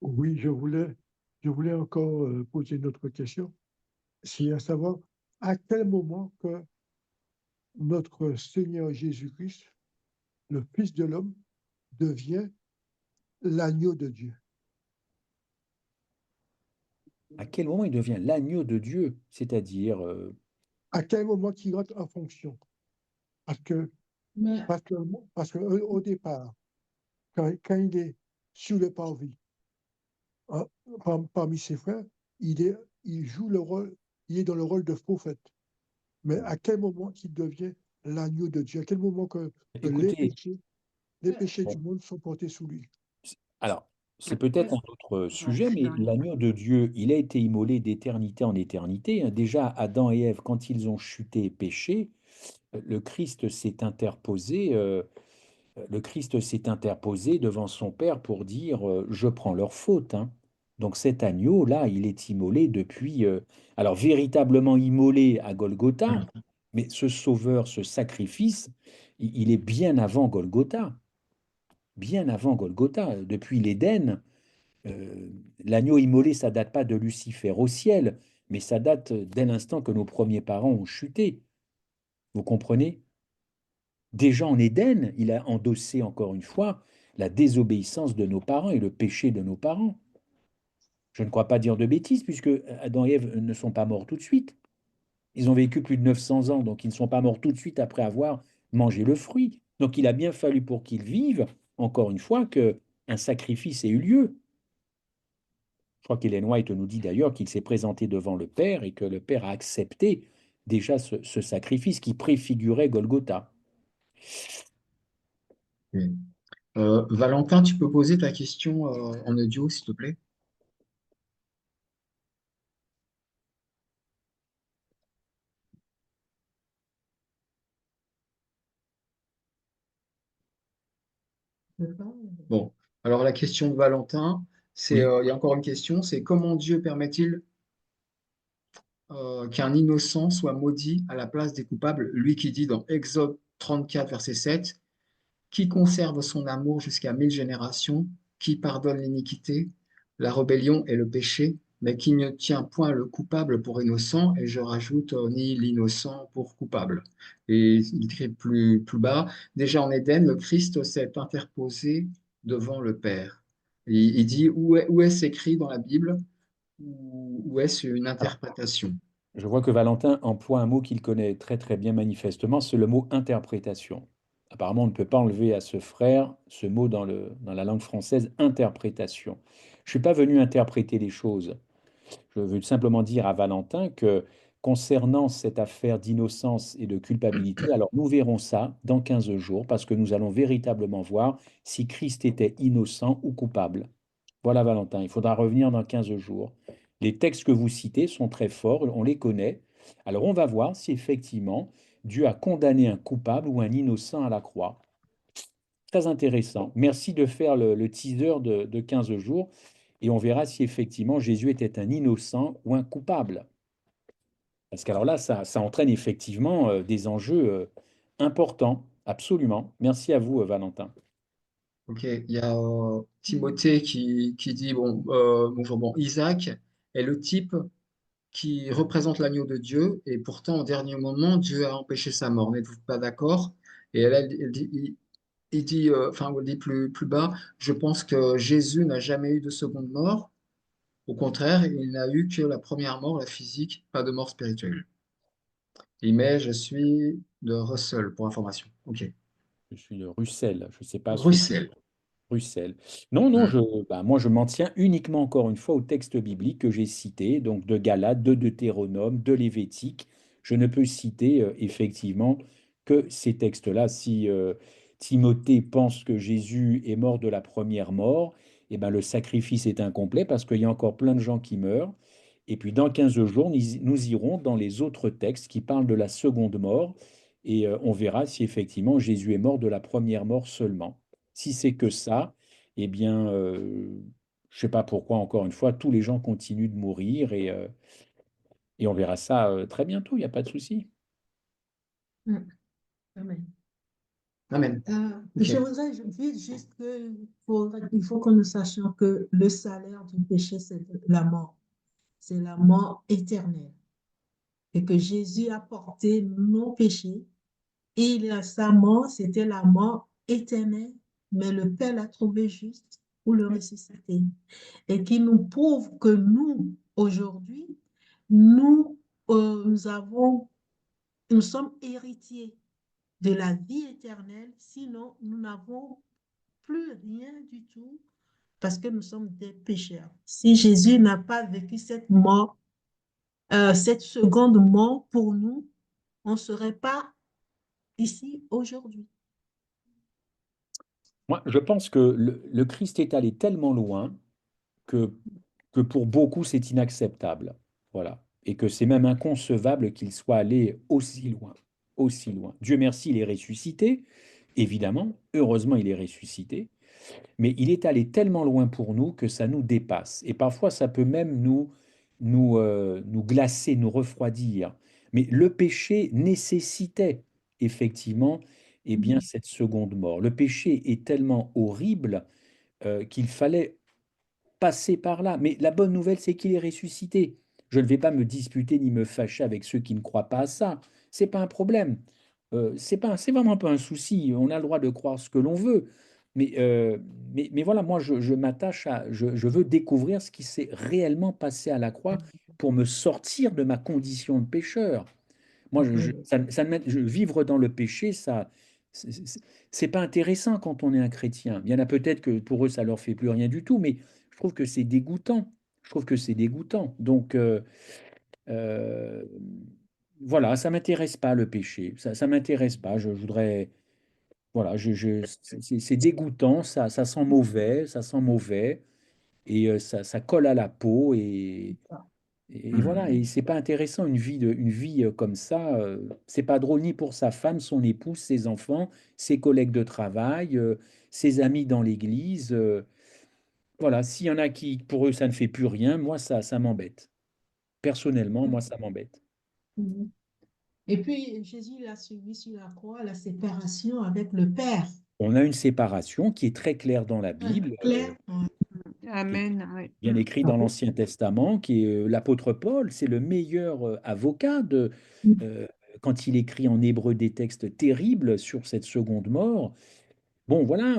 Oui, je voulais encore poser une autre question, c'est à savoir à quel moment que notre Seigneur Jésus-Christ, le Fils de l'homme, devient l'agneau de Dieu. À quel moment il devient l'agneau de Dieu? C'est-à-dire, À quel moment qu'il entre en fonction? Parce que, Mais, parce que, parce que au départ, quand il est sur le parvis, hein, parmi ses frères, il joue le rôle, il est dans le rôle de prophète. Mais à quel moment qu'il devient l'agneau de Dieu? À quel moment que écoutez, les péchés du bon, monde sont portés sous lui? alors, c'est peut-être un autre Ouais, sujet, c'est mais un- l'agneau de Dieu, il a été immolé d'éternité en éternité, hein. Déjà, Adam et Ève, quand ils ont chuté et péché, le Christ s'est interposé, le Christ s'est interposé devant son Père pour dire, je prends leur faute, hein. Donc cet agneau-là, il est immolé depuis, alors véritablement immolé à Golgotha, mais ce sauveur, ce sacrifice, il est bien avant Golgotha, bien avant Golgotha, depuis l'Éden. L'agneau immolé, ça date pas de Lucifer au ciel, mais ça date dès l'instant que nos premiers parents ont chuté. Vous comprenez? Déjà en Éden, il a endossé encore une fois la désobéissance de nos parents et le péché de nos parents. Je ne crois pas dire de bêtises, puisque Adam et Ève ne sont pas morts tout de suite. Ils ont vécu plus de 900 ans, donc ils ne sont pas morts tout de suite après avoir mangé le fruit. Donc il a bien fallu pour qu'ils vivent, encore une fois, qu'un sacrifice ait eu lieu. Je crois qu'Ellen White nous dit d'ailleurs qu'il s'est présenté devant le Père et que le Père a accepté déjà ce sacrifice qui préfigurait Golgotha. Oui. Valentin, tu peux poser ta question en audio, s'il te plaît? Bon, alors la question de Valentin, c'est, Oui. il y a encore une question, c'est comment Dieu permet-il qu'un innocent soit maudit à la place des coupables? Lui qui dit dans Exode 34, verset 7, qui conserve son amour jusqu'à 1000 générations, qui pardonne l'iniquité, la rébellion et le péché, mais qui ne tient point le coupable pour innocent, et je rajoute ni l'innocent pour coupable. Et il écrit plus bas, déjà en Éden, le Christ s'est interposé devant le Père. Il dit, où est-ce écrit dans la Bible, ou est-ce une Alors, interprétation? je vois que Valentin emploie un mot qu'il connaît très très bien manifestement, c'est le mot interprétation. Apparemment, on ne peut pas enlever à ce frère ce mot dans la langue française, interprétation. Je ne suis pas venu interpréter les choses. Je veux simplement dire à Valentin que concernant cette affaire d'innocence et de culpabilité, alors nous verrons ça dans 15 jours parce que nous allons véritablement voir si Christ était innocent ou coupable. Voilà Valentin, il faudra revenir dans 15 jours. Les textes que vous citez sont très forts, on les connaît. Alors on va voir si effectivement Dieu a condamné un coupable ou un innocent à la croix. Très intéressant. Merci de faire le teaser de 15 jours et on verra si effectivement Jésus était un innocent ou un coupable. Parce qu'alors là, ça entraîne effectivement des enjeux importants, absolument. Merci à vous, Valentin. Ok, il y a Timothée qui dit, bon, bonjour, bon, Isaac est le type qui représente l'agneau de Dieu, et pourtant, au dernier moment, Dieu a empêché sa mort. N'êtes-vous pas d'accord? Et il dit, enfin, on dit plus bas, je pense que Jésus n'a jamais eu de seconde mort. Au contraire, il n'a eu que la première mort, la physique, pas de mort spirituelle. Il met, je suis de Russell, pour information. Ok. Je suis de Russell, je ne sais pas ce que c'est. Russell. Bruxelles. Non, non, Hmm. moi je m'en tiens uniquement encore une fois au texte biblique que j'ai cité, donc de Galates, de Deutéronome, de Lévitique. Je ne peux citer effectivement que ces textes-là. Si Timothée pense que Jésus est mort de la première mort, eh ben, le sacrifice est incomplet parce qu'il y a encore plein de gens qui meurent. Et puis dans 15 jours, nous irons dans les autres textes qui parlent de la seconde mort et on verra si effectivement Jésus est mort de la première mort seulement. Si c'est que ça, eh bien, je ne sais pas pourquoi, encore une fois, tous les gens continuent de mourir et on verra ça très bientôt, il n'y a pas de souci. Mm. Amen. Amen. Je Ok. voudrais vite juste il faut que nous sachions que le salaire du péché, c'est la mort. C'est la mort éternelle. Et que Jésus a porté nos péchés. Et sa mort, c'était la mort éternelle. Mais le Père l'a trouvé juste pour le ressusciter. Et qui nous prouve que nous, aujourd'hui, nous, nous nous sommes héritiers de la vie éternelle. Sinon, nous n'avons plus rien du tout parce que nous sommes des pécheurs. Si Jésus n'a pas vécu cette mort, cette seconde mort pour nous, on ne serait pas ici aujourd'hui. Moi, je pense que le Christ est allé tellement loin que, que pour beaucoup, c'est inacceptable. Voilà. Et que c'est même inconcevable qu'il soit allé aussi loin. Aussi loin. Dieu merci, il est ressuscité, évidemment. Heureusement, il est ressuscité. Mais il est allé tellement loin pour nous que ça nous dépasse. Et parfois, ça peut même nous glacer, nous refroidir. Mais le péché nécessitait effectivement eh bien, cette seconde mort. Le péché est tellement horrible qu'il fallait passer par là. Mais la bonne nouvelle, c'est qu'il est ressuscité. Je ne vais pas me disputer ni me fâcher avec ceux qui ne croient pas à ça. C'est pas un problème. C'est vraiment pas un souci. On a le droit de croire ce que l'on veut. Mais, euh, mais voilà, moi, je m'attache je veux découvrir ce qui s'est réellement passé à la croix pour me sortir de ma condition de pécheur. Moi, Oui. vivre dans le péché, ça, c'est pas intéressant quand on est un chrétien. Il y en a peut-être que pour eux, ça leur fait plus rien du tout, mais je trouve que c'est dégoûtant. Je trouve que c'est dégoûtant. Donc, euh, voilà, ça m'intéresse pas le péché. Ça m'intéresse pas. Je voudrais, voilà, c'est dégoûtant. Ça sent mauvais, ça sent mauvais, et ça colle à la peau et voilà, et c'est pas intéressant une vie comme ça. C'est pas drôle ni pour sa femme, son épouse, ses enfants, ses collègues de travail, ses amis dans l'église. Voilà, s'il y en a qui, pour eux, ça ne fait plus rien, moi, ça m'embête. Personnellement, moi, ça m'embête. Mhm. Et puis, Jésus, il a suivi sur la croix la séparation avec le Père. On a une séparation qui est très claire dans la Bible, Claire. qui est Amen. Oui. bien écrit dans l'Ancien Testament, qui est l'apôtre Paul, c'est le meilleur avocat quand il écrit en hébreu des textes terribles sur cette seconde mort. Bon, voilà,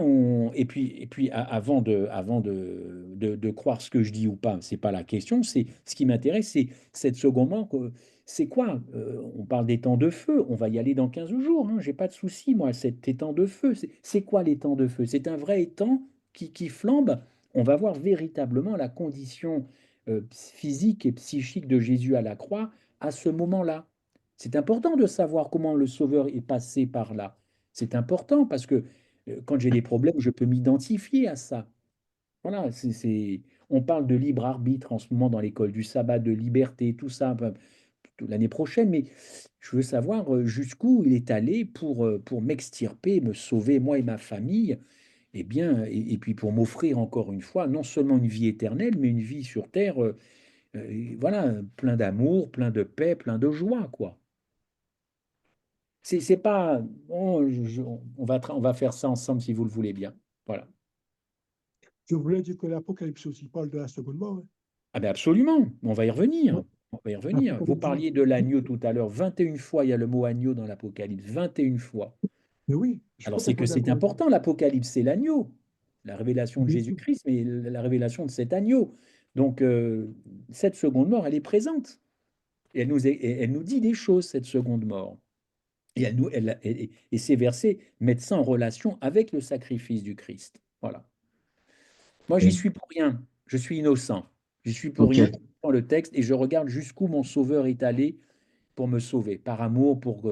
et puis avant de croire ce que je dis ou pas, c'est pas la question, c'est ce qui m'intéresse, c'est cette seconde mort, c'est quoi? On parle des temps de feu, on va y aller dans 15 jours, hein, j'ai pas de souci, moi, ces temps de feu, c'est quoi les temps de feu? C'est un vrai étang qui flambe, on va voir véritablement la condition physique et psychique de Jésus à la croix à ce moment-là. C'est important de savoir comment le Sauveur est passé par là. C'est important parce que quand j'ai des problèmes, je peux m'identifier à ça. Voilà, on parle de libre arbitre en ce moment dans l'école du sabbat, de liberté, tout ça, plutôt l'année prochaine, mais je veux savoir jusqu'où il est allé pour m'extirper, me sauver, moi et ma famille, et bien, et puis pour m'offrir encore une fois, non seulement une vie éternelle, mais une vie sur terre, voilà, plein d'amour, plein de paix, plein de joie, quoi. C'est pas, on va faire ça ensemble si vous le voulez bien. Voilà. Je voulais dire que l'Apocalypse aussi parle de la seconde mort. Hein. Ah ben absolument, on va y revenir. Ouais. On va y revenir. Vous L'Apocalypse dit, parliez de l'agneau tout à l'heure. 21 fois, il y a le mot agneau dans l'Apocalypse. 21 fois. mais oui, je suis Alors c'est que complètement c'est d'accord avec vous. important, l'Apocalypse, c'est l'agneau. La révélation de Bien sûr. Jésus-Christ, mais la révélation de cet agneau. Donc, cette seconde mort, elle est présente. Et elle nous dit des choses, cette seconde mort. Et ces versets mettent ça en relation avec le sacrifice du Christ. Voilà. Moi, j'y suis pour rien. Je suis innocent. J'y suis pour Ok, rien. Je prends le texte et je regarde jusqu'où mon Sauveur est allé pour me sauver, par amour, pour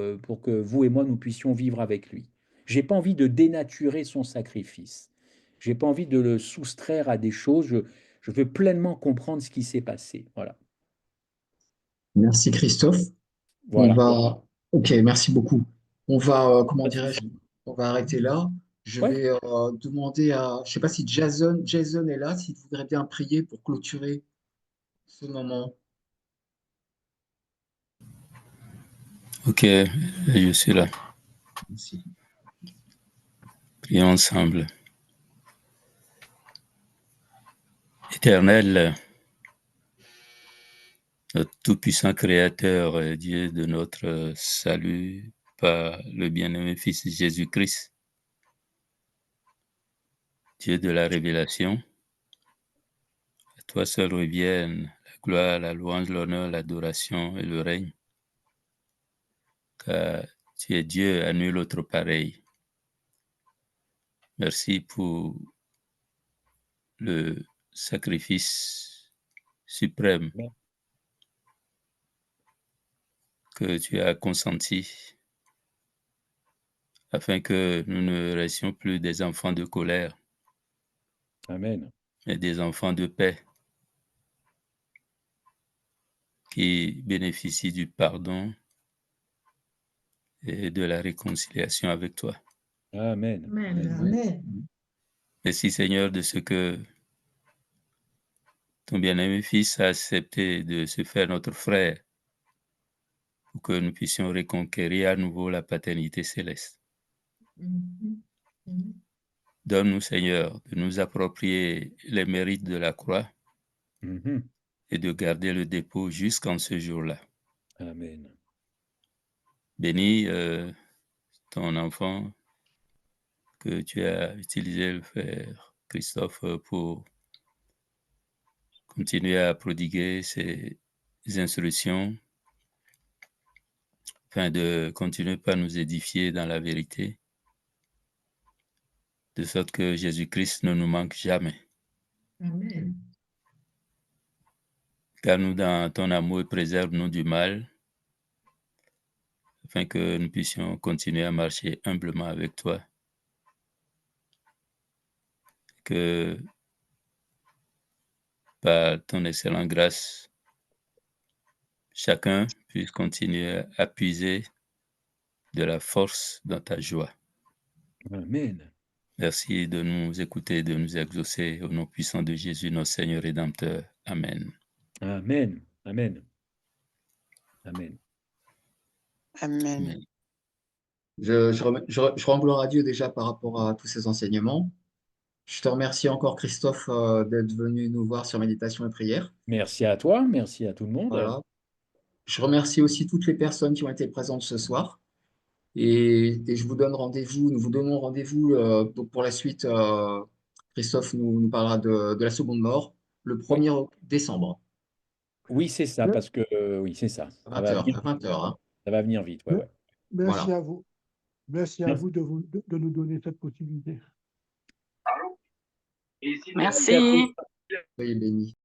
que vous et moi, nous puissions vivre avec lui. J'ai pas envie de dénaturer son sacrifice. J'ai pas envie de le soustraire à des choses. Je veux pleinement comprendre ce qui s'est passé. Voilà. merci Christophe. On Voilà. va, ok, merci beaucoup. On va, comment Pas de dirais-je, souci. on va arrêter là. Je Ouais. vais demander à, je sais pas si Jason est là, s'il voudrait bien prier pour clôturer ce moment. Ok, je suis là. Merci. Prions ensemble. Éternel, notre tout-puissant Créateur, Dieu de notre salut, par le bien-aimé Fils Jésus-Christ, Dieu de la révélation, à toi seul reviennent la gloire, la louange, l'honneur, l'adoration et le règne, car tu es Dieu à nul autre pareil. Merci pour le sacrifice suprême Amen. que tu as consenti afin que nous ne restions plus des enfants de colère, Amen. mais des enfants de paix qui bénéficient du pardon et de la réconciliation avec toi. Amen. Amen. Amen. Amen. Merci Seigneur de ce que ton bien-aimé Fils a accepté de se faire notre frère pour que nous puissions reconquérir à nouveau la paternité céleste. Mhm. Mhm. Donne-nous Seigneur de nous approprier les mérites de la croix Mhm. et de garder le dépôt jusqu'en ce jour-là. Amen. Bénis ton enfant que tu as utilisé, le frère Christophe, pour continuer à prodiguer ces instructions afin de continuer par nous édifier dans la vérité, de sorte que Jésus-Christ ne nous manque jamais. Amen. Car-nous dans ton amour et préserve-nous du mal, afin que nous puissions continuer à marcher humblement avec toi. Que par ton excellente grâce, chacun puisse continuer à puiser de la force dans ta joie. Amen. Merci de nous écouter, de nous exaucer au nom puissant de Jésus, notre Seigneur Rédempteur. Amen. Amen. Amen. Amen. Amen. Amen. Je rends gloire à Dieu déjà par rapport à tous ces enseignements. Je te remercie encore, Christophe, d'être venu nous voir sur Méditation et Prière. Merci à toi, merci à tout le monde. Voilà. Je remercie aussi toutes les personnes qui ont été présentes ce soir. Et je vous donne rendez-vous, nous vous donnons rendez-vous donc pour la suite. Christophe nous parlera de la seconde mort le 1er décembre Oui, c'est ça, Me- parce que oui, c'est ça. à Ça va 20h. venir, À 20h, hein. ça va venir vite, ouais, me- ouais. Merci Voilà. à vous. Merci à Merci. vous de nous donner cette possibilité. Merci. Soyez bénis.